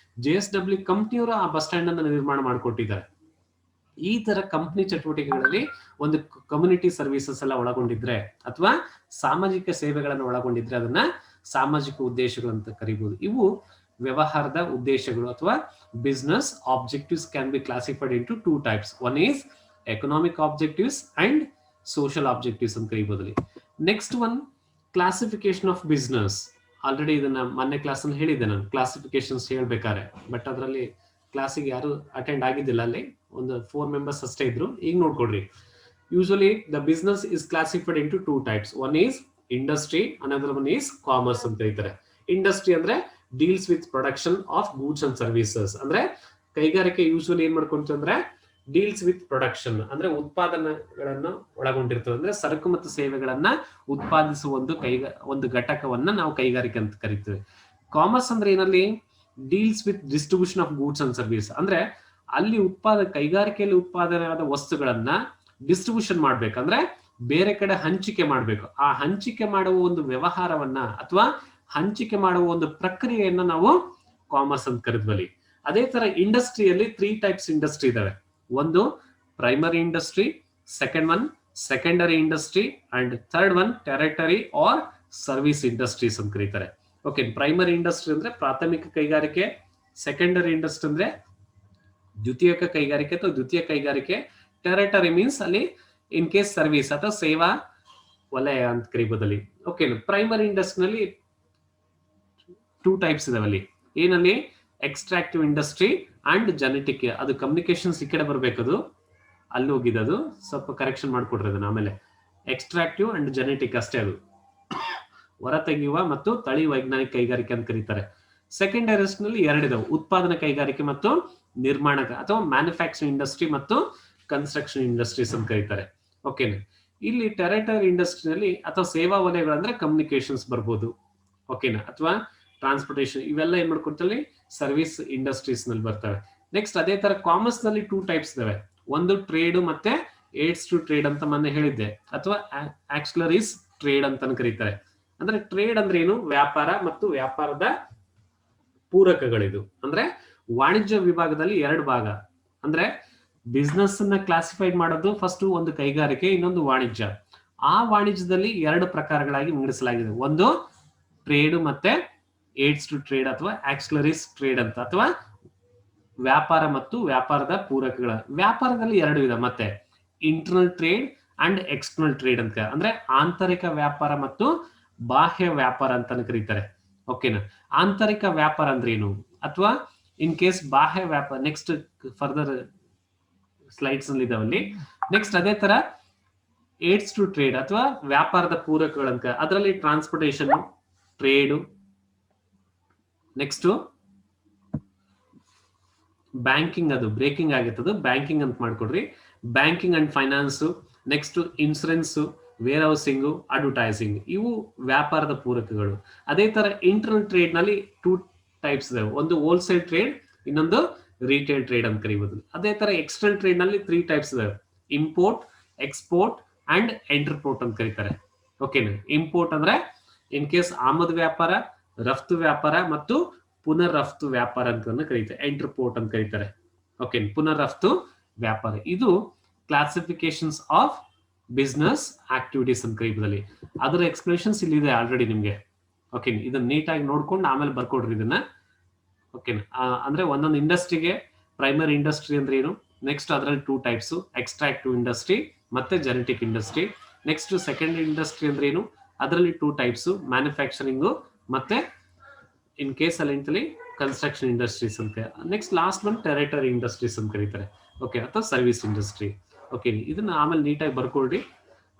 [SPEAKER 1] JSW ಕಂಪ್ನಿಯವರು ಆ ಬಸ್ ಸ್ಟ್ಯಾಂಡ್ ಅನ್ನ ನಿರ್ಮಾಣ ಮಾಡಿಕೊಟ್ಟಿದ್ದಾರೆ. ಈ ತರ ಕಂಪನಿ ಚಟುವಟಿಕೆಗಳಲ್ಲಿ ಒಂದು ಕಮ್ಯುನಿಟಿ ಸರ್ವಿಸಸ್ ಎಲ್ಲ ಒಳಗೊಂಡಿದ್ರೆ ಅಥವಾ ಸಾಮಾಜಿಕ ಸೇವೆಗಳನ್ನು ಒಳಗೊಂಡಿದ್ರೆ ಅದನ್ನ ಸಾಮಾಜಿಕ ಉದ್ದೇಶಗಳು ಅಂತ ಕರೀಬಹುದು. ಇವು ವ್ಯವಹಾರದ ಉದ್ದೇಶಗಳು ಅಥವಾ business objectives can be classified into 2 types. One is economic objectives and social objectives ಅಂತ ಕರೀಬಹುದಲ್ಲಿ. Next one classification of business. Already ಇದನ್ನ ಮೊನ್ನೆ ಕ್ಲಾಸ್ ಅಲ್ಲಿ ಹೇಳಿದ್ದೆ ನಾನು, ಕ್ಲಾಸಿಫಿಕೇಶನ್ಸ್ ಹೇಳ್ಬೇಕಾರೆ. ಬಟ್ ಅದರಲ್ಲಿ ಕ್ಲಾಸಿಗೆ ಯಾರು ಅಟೆಂಡ್ ಆಗಿದ್ದಿಲ್ಲ, ಅಲ್ಲಿ ಒಂದು 4 ಮೆಂಬರ್ಸ್ ಅಷ್ಟೇ ಇದ್ರು. ಈಗ ನೋಡ್ಕೊಡ್ರಿ. Usually the business is classified into 2 types. One is industry, another one is commerce ಅಂತ ಕರೀತಾರೆ. ಇಂಡಸ್ಟ್ರಿ ಅಂದ್ರೆ deals with production of goods and services. ಅಂದ್ರೆ ಕೈಗಾರಿಕೆ ಯೂಶುವಲಿ ಏನ್ ಮಾಡ್ಕೊಂತಂದ್ರೆ ಡೀಲ್ಸ್ ವಿತ್ ಪ್ರೊಡಕ್ಷನ್ ಅಂದ್ರೆ ಉತ್ಪಾದನೆಗಳನ್ನು ಒಳಗೊಂಡಿರ್ತದೆ. ಅಂದ್ರೆ ಸರಕು ಮತ್ತು ಸೇವೆಗಳನ್ನ ಉತ್ಪಾದಿಸುವ ಒಂದು ಘಟಕವನ್ನ ನಾವು ಕೈಗಾರಿಕೆ ಅಂತ ಕರಿತೀವಿ. ಕಾಮರ್ಸ್ ಅಂದ್ರೆ ಏನಲ್ಲಿ deals with distribution of goods and service. ಅಂದ್ರೆ ಅಲ್ಲಿ ಕೈಗಾರಿಕೆಯಲ್ಲಿ ಉತ್ಪಾದನೆ ಆದ ವಸ್ತುಗಳನ್ನ ಡಿಸ್ಟ್ರಿಬ್ಯೂಷನ್ ಮಾಡ್ಬೇಕಂದ್ರೆ ಬೇರೆ ಕಡೆ ಹಂಚಿಕೆ ಮಾಡ್ಬೇಕು. ಆ ಹಂಚಿಕೆ ಮಾಡುವ ಒಂದು ವ್ಯವಹಾರವನ್ನ ಅಥವಾ ಹಂಚಿಕೆ ಮಾಡುವ ಒಂದು ಪ್ರಕ್ರಿಯೆಯನ್ನ ನಾವು ಕಾಮರ್ಸ್ ಅಂತ ಕರಿದ್ವಲ್ಲಿ. ಅದೇ ತರ ಇಂಡಸ್ಟ್ರಿಯಲ್ಲಿ 3 ಟೈಪ್ಸ್ ಇಂಡಸ್ಟ್ರಿ ಇದಾವೆ. ಒಂದು primary industry, second one secondary industry, and third one territory or service industries ಅಂತ ಕರೀತಾರೆ. ಓಕೆ, ಪ್ರೈಮರಿ ಇಂಡಸ್ಟ್ರಿ ಅಂದ್ರೆ ಪ್ರಾಥಮಿಕ ಕೈಗಾರಿಕೆ, ಸೆಕೆಂಡರಿ ಇಂಡಸ್ಟ್ರಿ ಅಂದ್ರೆ ದ್ವಿತೀಯಕ ಕೈಗಾರಿಕೆ ಅಥವಾ ದ್ವಿತೀಯ ಕೈಗಾರಿಕೆ, ಟೆರಿಟರಿ ಮೀನ್ಸ್ ಅಲ್ಲಿ ಇನ್ ಕೇಸ್ ಸರ್ವಿಸ್ ಅಥವಾ ಸೇವಾ ವಲಯ ಅಂತ ಕರೀಬೋದಲ್ಲಿ. ಓಕೆ, ಪ್ರೈಮರಿ ಇಂಡಸ್ಟ್ರಿನಲ್ಲಿ 2 ಟೈಪ್ಸ್ ಇದಾವಲ್ಲಿ. ಏನಲ್ಲಿ ಎಕ್ಸ್ಟ್ರಾಕ್ಟಿವ್ ಇಂಡಸ್ಟ್ರಿ ಅಂಡ್ ಜೆನೆಟಿಕ್. ಅದು ಕಮ್ಯುನಿಕೇಶನ್ಸ್ ಈ ಕಡೆ ಬರ್ಬೇಕದು, ಅಲ್ಲಿ ಹೋಗಿದ್ದು, ಸ್ವಲ್ಪ ಕರೆಕ್ಷನ್ ಮಾಡ್ಕೊಡ್ರಿ ಅದನ್ನ ಆಮೇಲೆ. ಎಕ್ಸ್ಟ್ರಾಕ್ಟಿವ್ ಅಂಡ್ ಜೆನೆಟಿಕ್ ಅಷ್ಟೇ, ಅದು ಹೊರತೆಗೆಯುವ ಮತ್ತು ತಳಿ ವೈಜ್ಞಾನಿಕ ಕೈಗಾರಿಕೆ ಅಂತ ಕರೀತಾರೆ. ಸೆಕೆಂಡರಿ ನಲ್ಲಿ 2 ಇದಾವೆ, ಉತ್ಪಾದನಾ ಕೈಗಾರಿಕೆ ಮತ್ತು ನಿರ್ಮಾಣ ಅಥವಾ ಮ್ಯಾನುಫ್ಯಾಕ್ಚರಿಂಗ್ ಇಂಡಸ್ಟ್ರಿ ಮತ್ತು ಕನ್ಸ್ಟ್ರಕ್ಷನ್ ಇಂಡಸ್ಟ್ರೀಸ್ ಅಂತ ಕರೀತಾರೆ. ಓಕೆನಾ. ಇಲ್ಲಿ ಟೆರಿಟರಿ ಇಂಡಸ್ಟ್ರಿನಲ್ಲಿ ಅಥವಾ ಸೇವಾ ವಲಯಗಳಂದ್ರೆ ಕಮ್ಯುನಿಕೇಶನ್ಸ್ ಬರ್ಬೋದು. ಓಕೆನಾ, ಅಥವಾ ಟ್ರಾನ್ಸ್ಪೋರ್ಟೇಷನ್, ಇವೆಲ್ಲ ಏನ್ ಮಾಡ್ಕೊಡ್ತಲ್ಲಿ ಸರ್ವಿಸ್ ಇಂಡಸ್ಟ್ರೀಸ್ ನಲ್ಲಿ ಬರ್ತವೆ. ನೆಕ್ಸ್ಟ್ ಅದೇ ತರ ಕಾಮರ್ಸ್ ನಲ್ಲಿ 2 ಟೈಪ್ಸ್ ಇದಾವೆ. ಒಂದು ಟ್ರೇಡ್ ಮತ್ತೆ ಏಡ್ಸ್ ಟು ಟ್ರೇಡ್ ಅಂತ ಮೊನ್ನೆ ಹೇಳಿದ್ದೆ, ಅಥವಾ ಆಕ್ಸಿಲರೀಸ್ ಟ್ರೇಡ್ ಅಂತಾನು ಕರೀತಾರೆ. ಅಂದ್ರೆ ಟ್ರೇಡ್ ಅಂದ್ರೆ ಏನು? ವ್ಯಾಪಾರ ಮತ್ತು ವ್ಯಾಪಾರದ ಪೂರಕಗಳಿದು. ಅಂದ್ರೆ ವಾಣಿಜ್ಯ ವಿಭಾಗದಲ್ಲಿ 2 ಭಾಗ. ಅಂದ್ರೆ ಬಿಸ್ನೆಸ್ ಅನ್ನ ಕ್ಲಾಸಿಫೈಡ್ ಮಾಡೋದು ಫಸ್ಟ್ ಒಂದು ಕೈಗಾರಿಕೆ, ಇನ್ನೊಂದು ವಾಣಿಜ್ಯ. ಆ ವಾಣಿಜ್ಯದಲ್ಲಿ 2 ಪ್ರಕಾರಗಳಾಗಿ ವಿಂಗಡಿಸಲಾಗಿದೆ. ಒಂದು ಟ್ರೇಡ್ ಮತ್ತೆ ಏಡ್ಸ್ ಟು ಟ್ರೇಡ್ ಅಥವಾ ಆಕ್ಸಿಲರೀಸ್ ಟ್ರೇಡ್ ಅಂತ, ಅಥವಾ ವ್ಯಾಪಾರ ಮತ್ತು ವ್ಯಾಪಾರದ ಪೂರಕಗಳ. ವ್ಯಾಪಾರದಲ್ಲಿ 2 ವಿಧ, ಮತ್ತೆ internal trade and external trade ಅಂತ. ಅಂದ್ರೆ ಆಂತರಿಕ ವ್ಯಾಪಾರ ಮತ್ತು ಬಾಹ್ಯ ವ್ಯಾಪಾರ ಅಂತಾನು ಕರೀತಾರೆ. ಓಕೆನಾ. ಆಂತರಿಕ ವ್ಯಾಪಾರ ಅಂದ್ರೆ ಏನು, ಅಥವಾ ಇನ್ ಕೇಸ್ ಬಾಹ್ಯ ವ್ಯಾಪಾರ ನೆಕ್ಸ್ಟ್ ಫರ್ದರ್ ಸ್ಲೈಡ್ಸ್ ನಲ್ಲಿ ಇದಾವಲ್ಲಿ. ನೆಕ್ಸ್ಟ್ ಅದೇ ತರ ಏಡ್ಸ್ ಟು ಟ್ರೇಡ್ ಅಥವಾ ವ್ಯಾಪಾರದ ಪೂರಕಗಳಂತ, ಅದರಲ್ಲಿ ಟ್ರಾನ್ಸ್ಪೋರ್ಟೇಷನ್, ಟ್ರೇಡ್, ನೆಕ್ಸ್ಟ್ ಬ್ಯಾಂಕಿಂಗ್, ಅದು ಬ್ರೇಕಿಂಗ್ ಆಗಿರ್ತದೆ, ಬ್ಯಾಂಕಿಂಗ್ ಅಂತ ಮಾಡ್ಕೊಡ್ರಿ. Banking and finance, next insurance, warehousing, advertising, ಇವು ವ್ಯಾಪಾರದ ಪೂರಕಗಳು. ಅದೇ ತರ ಇಂಟರ್ನಲ್ ಟ್ರೇಡ್ ನಲ್ಲಿ 2 ಟೈಪ್ಸ್ ಇದಾವೆ. ಒಂದು ಹೋಲ್ಸೇಲ್ ಟ್ರೇಡ್, ಇನ್ನೊಂದು ರಿಟೇಲ್ ಟ್ರೇಡ್ ಅಂತ ಕರೀಬಹುದು. ಅದೇ ತರ ಎಕ್ಸ್ಟರ್ನಲ್ ಟ್ರೇಡ್ ನಲ್ಲಿ 3 ಟೈಪ್ಸ್ ಇದಾವೆ. ಇಂಪೋರ್ಟ್, ಎಕ್ಸ್ಪೋರ್ಟ್ ಅಂಡ್ ಎಂಟರ್ಪೋರ್ಟ್ ಅಂತ ಕರೀತಾರೆ. ಓಕೆನಾ. ಇಂಪೋರ್ಟ್ ಅಂದ್ರೆ ಇನ್ ಕೇಸ್ ಆಮದು ವ್ಯಾಪಾರ, ರಫ್ತು ವ್ಯಾಪಾರ ಮತ್ತು ಪುನರ್ ರಫ್ತು ವ್ಯಾಪಾರ ಅಂತ ಕರೀತಾರೆ. ಎಂಟರ್ಪೋರ್ಟ್ ಅಂತ ಕರೀತಾರೆ. ಓಕೆ, ಪುನರ್ ರಫ್ತು ವ್ಯಾಪಾರ. ಇದು ಕ್ಲಾಸಿಫಿಕೇಶನ್ಸ್ ಆಫ್ ಬಿಸ್ನೆಸ್ ಆಕ್ಟಿವಿಟೀಸ್ ಅಂತ ಕರೀಬೋದಲ್ಲಿ. ಅದರ ಎಕ್ಸ್ಪ್ಲನೇಷನ್ಸ್ ಇಲ್ಲಿದೆ ಆಲ್ರೆಡಿ ನಿಮ್ಗೆ. ಓಕೆ, ಇದನ್ನ ನೀಟಾಗಿ ನೋಡ್ಕೊಂಡು ಆಮೇಲೆ ಬರ್ಕೊಡ್ರಿ ಇದನ್ನ. ಓಕೆನಾ. ಅಂದ್ರೆ ಒಂದೊಂದು ಇಂಡಸ್ಟ್ರಿಗೆ ಪ್ರೈಮರಿ ಇಂಡಸ್ಟ್ರಿ ಅಂದ್ರೆ ಏನು, ನೆಕ್ಸ್ಟ್ ಅದರಲ್ಲಿ 2 ಟೈಪ್ಸ್, ಎಕ್ಸ್ಟ್ರಾಕ್ಟಿವ್ ಇಂಡಸ್ಟ್ರಿ ಮತ್ತೆ genetic industry. Next secondary industry ಅಂದ್ರೆ ಏನು, ಅದರಲ್ಲಿ 2 ಟೈಪ್ಸ್, ಮ್ಯಾನುಫ್ಯಾಕ್ಚರಿಂಗ್ ಮತ್ತೆ ಇನ್ ಕೇಸ್ ಅಲ್ಲಿ ಕನ್ಸ್ಟ್ರಕ್ಷನ್ ಇಂಡಸ್ಟ್ರೀಸ್ ಅಂತ. Next last one territory industries ಅಂತ ಕರೀತಾರೆ, ಓಕೆ, ಅಥವಾ ಸರ್ವಿಸ್ ಇಂಡಸ್ಟ್ರಿ. ಓಕೆ, ಇದನ್ನ ಆಮೇಲೆ ನೀಟಾಗಿ ಬರ್ಕೊಳ್ರಿ,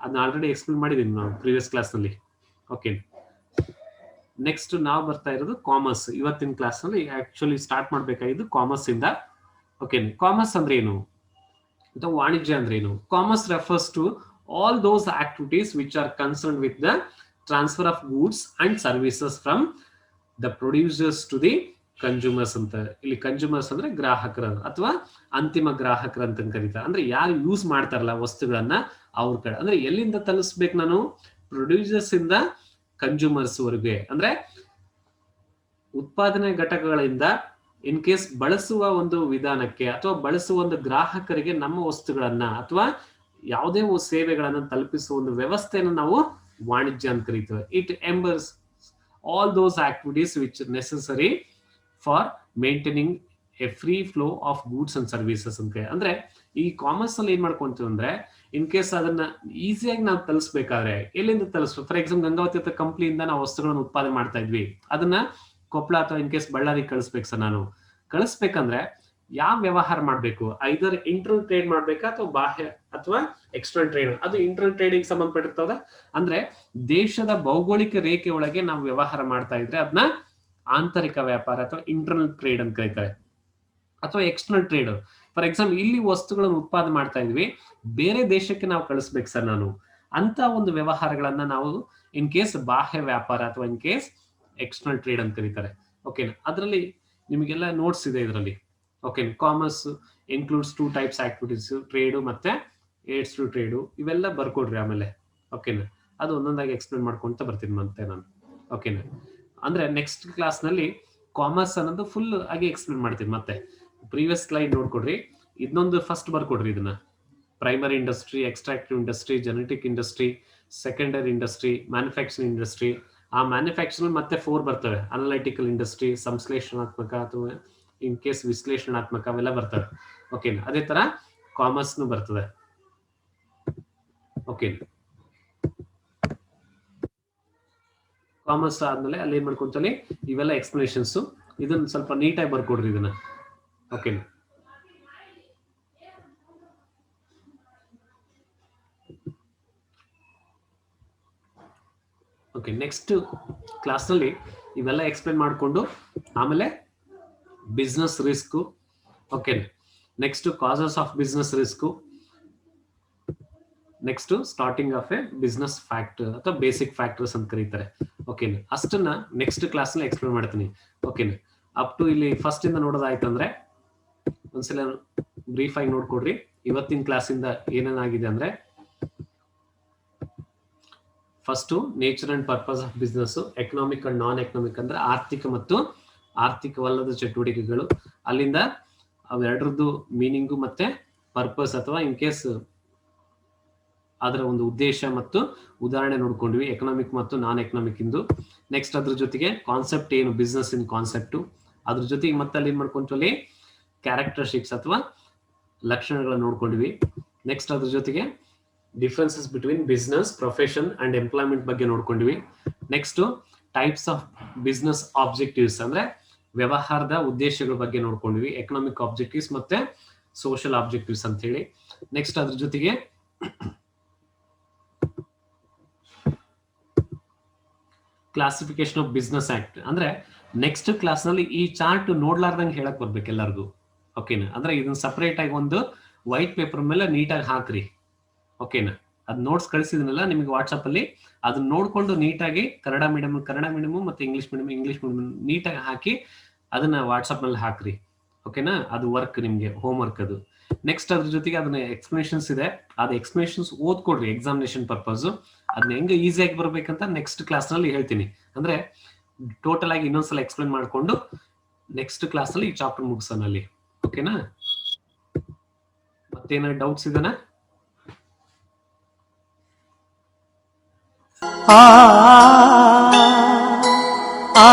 [SPEAKER 1] ಅದನ್ನ ಆಲ್ರೆಡಿ ಎಕ್ಸ್ಪ್ಲೇನ್ ಮಾಡಿದೀನಿ ನಾವು ಪ್ರೀವಿಯಸ್ ಕ್ಲಾಸ್ ನಲ್ಲಿ. ಓಕೆ, ನೆಕ್ಸ್ಟ್ ನಾವು ಬರ್ತಾ ಇರೋದು ಕಾಮರ್ಸ್. ಇವತ್ತಿನ ಕ್ಲಾಸ್ ನಲ್ಲಿ ಆಕ್ಚುಲಿ ಸ್ಟಾರ್ಟ್ ಮಾಡ್ಬೇಕಾಗಿದ್ದು ಕಾಮರ್ಸ್ ಇಂದ. ಓಕೆ, ಕಾಮರ್ಸ್ ಅಂದ್ರೆ ಏನು ಅಥವಾ ವಾಣಿಜ್ಯ ಅಂದ್ರೆ ಏನು? Commerce refers to all those activities which are concern with the transfer of goods and services from the producers to the consumers ಅಂತ. ಇಲ್ಲಿ ಕನ್ಸ್ಯೂಮರ್ಸ್ ಅಂದ್ರೆ ಗ್ರಾಹಕರ ಅಥವಾ ಅಂತಿಮ ಗ್ರಾಹಕರ ಅಂತ ಕರೀತಾರೆ. ಅಂದ್ರೆ ಯಾರು ಯೂಸ್ ಮಾಡ್ತಾರಲ್ಲ ವಸ್ತುಗಳನ್ನ ಅವ್ರ ಕಡೆ, ಅಂದ್ರೆ ಎಲ್ಲಿಂದ ತಲುಪಿಸ್ಬೇಕು ನಾನು? ಪ್ರೊಡ್ಯೂಸರ್ಸ್ ಇಂದ ಕನ್ಸ್ಯೂಮರ್ಸ್ ವರೆಗೆ, ಅಂದ್ರೆ ಉತ್ಪಾದನೆ ಘಟಕಗಳಿಂದ ಇನ್ ಕೇಸ್ ಬಳಸುವ ಒಂದು ವಿಧಾನಕ್ಕೆ ಅಥವಾ ಬಳಸುವ ಒಂದು ಗ್ರಾಹಕರಿಗೆ ನಮ್ಮ ವಸ್ತುಗಳನ್ನ ಅಥವಾ ಯಾವುದೇ ಸೇವೆಗಳನ್ನ ತಲುಪಿಸುವ ಒಂದು ವ್ಯವಸ್ಥೆಯನ್ನು ನಾವು ವಾಣಿಜ್ಯ ಅಂತ ಕರೀತೇವೆ. It embraces all those activities which necessary for maintaining a free flow of goods and services ಅಂತ. ಅಂದ್ರೆ ಈ ಕಾಮರ್ಸ್ ಅಲ್ಲಿ ಏನ್ ಮಾಡ್ಕೊಂತೀವಿ ಅಂದ್ರೆ, ಇನ್ ಕೇಸ್ ಅದನ್ನ ಈಸಿಯಾಗಿ ನಾವು ತಲುಪಿಸಬೇಕಾದ್ರೆ ಎಲ್ಲಿಂದ ತಲುಪಿಸ್ಬೇಕು? ಫಾರ್ ಎಕ್ಸಾಂಪಲ್ ಗಂಗಾವತಿ ಅಂತ ಕಂಪ್ನಿಯಿಂದ ನಾವು ವಸ್ತುಗಳನ್ನು ಉತ್ಪಾದನೆ ಮಾಡ್ತಾ ಇದ್ವಿ, ಅದನ್ನ ಕೊಪ್ಪಳ ಅಥವಾ ಇನ್ ಕೇಸ್ ಬಳ್ಳಾರಿ ಕಳಿಸ್ಬೇಕು ಸರ್. ನಾನು ಕಳಿಸ್ಬೇಕಂದ್ರೆ ಯಾವ ವ್ಯವಹಾರ ಮಾಡ್ಬೇಕು? ಐದರ್ ಇಂಟರ್ನಲ್ ಟ್ರೇಡ್ ಮಾಡ್ಬೇಕಾ ಅಥವಾ ಬಾಹ್ಯ ಅಥವಾ ಎಕ್ಸ್ಟರ್ನಲ್ ಟ್ರೇಡ್? ಅದು ಇಂಟರ್ನಲ್ ಟ್ರೇಡಿಂಗ್ ಸಂಬಂಧಪಟ್ಟಿರ್ತದ. ಅಂದ್ರೆ ದೇಶದ ಭೌಗೋಳಿಕ ರೇಖೆ ಒಳಗೆ ನಾವು ವ್ಯವಹಾರ ಮಾಡ್ತಾ ಇದ್ರೆ ಅದನ್ನ ಆಂತರಿಕ ವ್ಯಾಪಾರ ಅಥವಾ ಇಂಟರ್ನಲ್ ಟ್ರೇಡ್ ಅಂತ ಕರೀತಾರೆ. ಅಥವಾ ಎಕ್ಸ್ಟರ್ನಲ್ ಟ್ರೇಡ್, ಫಾರ್ ಎಕ್ಸಾಂಪಲ್ ಇಲ್ಲಿ ವಸ್ತುಗಳನ್ನು ಉತ್ಪಾದನೆ ಮಾಡ್ತಾ ಇದ್ವಿ, ಬೇರೆ ದೇಶಕ್ಕೆ ನಾವು ಕಳಿಸ್ಬೇಕು ಸರ್ ನಾನು, ಅಂತ ಒಂದು ವ್ಯವಹಾರಗಳನ್ನ ನಾವು ಇನ್ ಕೇಸ್ ಬಾಹ್ಯ ವ್ಯಾಪಾರ ಅಥವಾ ಇನ್ ಕೇಸ್ ಎಕ್ಸ್ಟರ್ನಲ್ ಟ್ರೇಡ್ ಅಂತ ಕರೀತಾರೆ. ಓಕೆ, ಅದರಲ್ಲಿ ನಿಮಗೆಲ್ಲ ನೋಟ್ಸ್ ಇದೆ ಇದರಲ್ಲಿ. Okay, commerce includes 2 types activities, trade ಮತ್ತೆ ಏಡ್ಸ್ ಟು ಟ್ರೇಡು, ಇವೆಲ್ಲ ಬರ್ಕೊಡ್ರಿ ಆಮೇಲೆ. ಓಕೆನಾ, ಅದು ಒಂದೊಂದಾಗಿ ಎಕ್ಸ್ಪ್ಲೇನ್ ಮಾಡ್ಕೊಂತ ಬರ್ತೀನಿ ಮತ್ತೆ ನಾನು. ಓಕೆನಾ, ಅಂದ್ರೆ ನೆಕ್ಸ್ಟ್ ಕ್ಲಾಸ್ ನಲ್ಲಿ ಕಾಮರ್ಸ್ ಅನ್ನೋದು ಫುಲ್ ಆಗಿ ಎಕ್ಸ್ಪ್ಲೇನ್ ಮಾಡ್ತೀನಿ. ಮತ್ತೆ ಪ್ರೀವಿಯಸ್ ಸ್ಲೈಡ್ ನೋಡ್ಕೊಡ್ರಿ, ಇದನ್ನೊಂದು ಫಸ್ಟ್ ಬರ್ಕೊಡ್ರಿ. ಇದನ್ನ primary industry, extractive industry, genetic industry, secondary industry, manufacturing industry. ಆ ಮ್ಯಾನುಫ್ಯಾಕ್ಚರಿಂಗ್ ಮತ್ತೆ 4 ಬರ್ತವೆ, ಅನಲಿಟಿಕಲ್ ಇಂಡಸ್ಟ್ರಿ, ಸಂಶ್ಲೇಷಣಾತ್ಮಕ ಅಥವಾ ಇನ್ ಕೇಸ್ ವಿಶ್ಲೇಷಣಾತ್ಮಕ, ಅವೆಲ್ಲ ಬರ್ತವೆ. ಓಕೆ, ಅದೇ ತರ ಕಾಮರ್ಸ್ ಬರ್ತದೆ. ಓಕೆ, ಕಾಮರ್ಸ್ ಆದ್ಮೇಲೆ ಅಲ್ಲಿ ಏನ್ ಮಾಡ್ಕೊಂತಾನೆ ಇವೆಲ್ಲ ಎಕ್ಸ್ಪ್ಲನೇಷನ್ಸ್, ಇದನ್ನ ಸ್ವಲ್ಪ ನೀಟಾಗಿ ಬರ್ಕೊಡ್ರಿ ಇದನ್ನ. ಓಕೆ, ಓಕೆ, ನೆಕ್ಸ್ಟ್ ಕ್ಲಾಸ್ ನಲ್ಲಿ ಇವೆಲ್ಲ ಎಕ್ಸ್ಪ್ಲೇನ್ ಮಾಡಿಕೊಂಡು ಆಮೇಲೆ business risk. Okay, next causes of business risk, next starting of a business factor ಅಥವಾ ಬೇಸಿಕ್ ಫ್ಯಾಕ್ಟರ್ಸ್ ಅಂತ ಕರೀತಾರೆ. ಓಕೆ, ಅಷ್ಟನ್ನ ನೆಕ್ಸ್ಟ್ ಕ್ಲಾಸ್ ನಲ್ಲಿ ಎಕ್ಸ್ಪ್ಲೇನ್ ಮಾಡ್ತೀನಿ. ಓಕೆ, ಅಪ್ ಟು ಇಲ್ಲಿ ಫಸ್ಟ್ ಇಂದ ನೋಡೋದಾಯ್ತಂದ್ರೆ ಒಂದ್ಸಲ ಬ್ರೀಫ್ ಆಗಿ ನೋಡ್ಕೊಡ್ರಿ. ಇವತ್ತಿನ ಕ್ಲಾಸ್ ಇಂದ ಏನೇನಾಗಿದೆ ಅಂದ್ರೆ, first nature and purpose of business, economic and non economic ಅಂದ್ರೆ ಆರ್ಥಿಕ ಮತ್ತು ಆರ್ಥಿಕವಲ್ಲದ ಚಟುವಟಿಕೆಗಳು, ಅಲ್ಲಿಂದ ಅವೆರಡರದ್ದು ಮೀನಿಂಗು ಮತ್ತೆ ಪರ್ಪಸ್ ಅಥವಾ ಇನ್ ಕೇಸ್ ಅದರ ಒಂದು ಉದ್ದೇಶ ಮತ್ತು ಉದಾಹರಣೆ ನೋಡ್ಕೊಂಡ್ವಿ, ಎಕನಾಮಿಕ್ ಮತ್ತು ನಾನ್ ಎಕನಾಮಿಕ್ ಇಂದು. ನೆಕ್ಸ್ಟ್ ಅದ್ರ ಜೊತೆಗೆ ಕಾನ್ಸೆಪ್ಟ್ ಏನು, ಬಿಸ್ನೆಸ್ ಇನ್ ಕಾನ್ಸೆಪ್ಟ್, ಅದ್ರ ಜೊತೆಗೆ ಮತ್ತೆ ಅಲ್ಲಿ ಏನ್ ಮಾಡ್ಕೊಂಡ್ವಿ, ಕ್ಯಾರೆಕ್ಟರಿಸ್ಟಿಕ್ಸ್ ಅಥವಾ ಲಕ್ಷಣಗಳನ್ನ ನೋಡ್ಕೊಂಡ್ವಿ. ನೆಕ್ಸ್ಟ್ ಅದ್ರ ಜೊತೆಗೆ differences between business, profession and employment ಬಗ್ಗೆ ನೋಡ್ಕೊಂಡ್ವಿ. Next types of business objectives ಅಂದ್ರೆ ವ್ಯವಹಾರದ ಉದ್ದೇಶಗಳ ಬಗ್ಗೆ ನೋಡ್ಕೊಂಡ್ವಿ, ಎಕನಾಮಿಕ್ ಆಬ್ಜೆಕ್ಟಿವ್ಸ್ ಮತ್ತೆ ಸೋಷಿಯಲ್ ಆಬ್ಜೆಕ್ಟಿವ್ಸ್ ಅಂತ ಹೇಳಿ. ನೆಕ್ಸ್ಟ್ ಅದ್ರ ಜೊತೆಗೆ ಕ್ಲಾಸಿಫಿಕೇಶನ್ ಆಫ್ ಬಿಸ್ನೆಸ್ ಆಕ್ಟ್, ಅಂದ್ರೆ ನೆಕ್ಸ್ಟ್ ಕ್ಲಾಸ್ ನಲ್ಲಿ ಈ ಚಾರ್ಟ್ ನೋಡ್ಲಾರ್ದಂಗೆ ಹೇಳಕ್ ಬರ್ಬೇಕು ಎಲ್ಲರಿಗೂ. ಓಕೆನಾ, ಅಂದ್ರೆ ಇದನ್ನ ಸಪರೇಟ್ ಆಗಿ ಒಂದು ವೈಟ್ ಪೇಪರ್ ಮೇಲೆ ನೀಟಾಗಿ ಹಾಕ್ರಿ. ಓಕೆನಾ, ಅದ್ ನೋಟ್ಸ್ ಕಳಿಸಿದ್ನಲ್ಲ ನಿಮಗೆ ವಾಟ್ಸಪ್ ಅಲ್ಲಿ, ಅದನ್ನ ನೋಡ್ಕೊಂಡು ನೀಟಾಗಿ ಕನ್ನಡ ಮೀಡಿಯಂ ಮತ್ತೆ ಇಂಗ್ಲಿಷ್ ಮೀಡಿಯಂ ನೀಟಾಗಿ ಹಾಕಿ ಅದನ್ನ ವಾಟ್ಸಪ್ ನಲ್ಲಿ ಹಾಕ್ರಿ. ಓಕೆನಾ, ಅದು ವರ್ಕ್ ನಿಮ್ಗೆ ಹೋಮ್ ವರ್ಕ್ ಅದು. ನೆಕ್ಸ್ಟ್ ಅದ್ರ ಜೊತೆಗೆ ಅದನ್ನ ಎಕ್ಸ್ಪ್ಲನೇಷನ್ಸ್ ಇದೆ, ಅದು ಎಕ್ಸ್ಪ್ಲನೇಷನ್ಸ್ ಓದ್ಕೊಡ್ರಿ ಎಕ್ಸಾಮಿನೇಷನ್ ಪರ್ಪಸ್. ಅದನ್ನ ಹೆಂಗ ಈಸಿಯಾಗಿ ಬರ್ಬೇಕಂತ ನೆಕ್ಸ್ಟ್ ಕ್ಲಾಸ್ ನಲ್ಲಿ ಹೇಳ್ತೀನಿ. ಅಂದ್ರೆ ಟೋಟಲ್ ಆಗಿ ಇನ್ನೊಂದ್ಸಲ ಎಕ್ಸ್ಪ್ಲೇನ್ ಮಾಡ್ಕೊಂಡು ನೆಕ್ಸ್ಟ್ ಕ್ಲಾಸ್ ನಲ್ಲಿ ಈ ಚಾಪ್ಟರ್ ಮುಗಿಸೋಣ ಅಲ್ಲಿ. ಓಕೆನಾ, ಮತ್ತೇನಾದ್ರು ಡೌಟ್ಸ್ ಇದೆನಾ? ಆ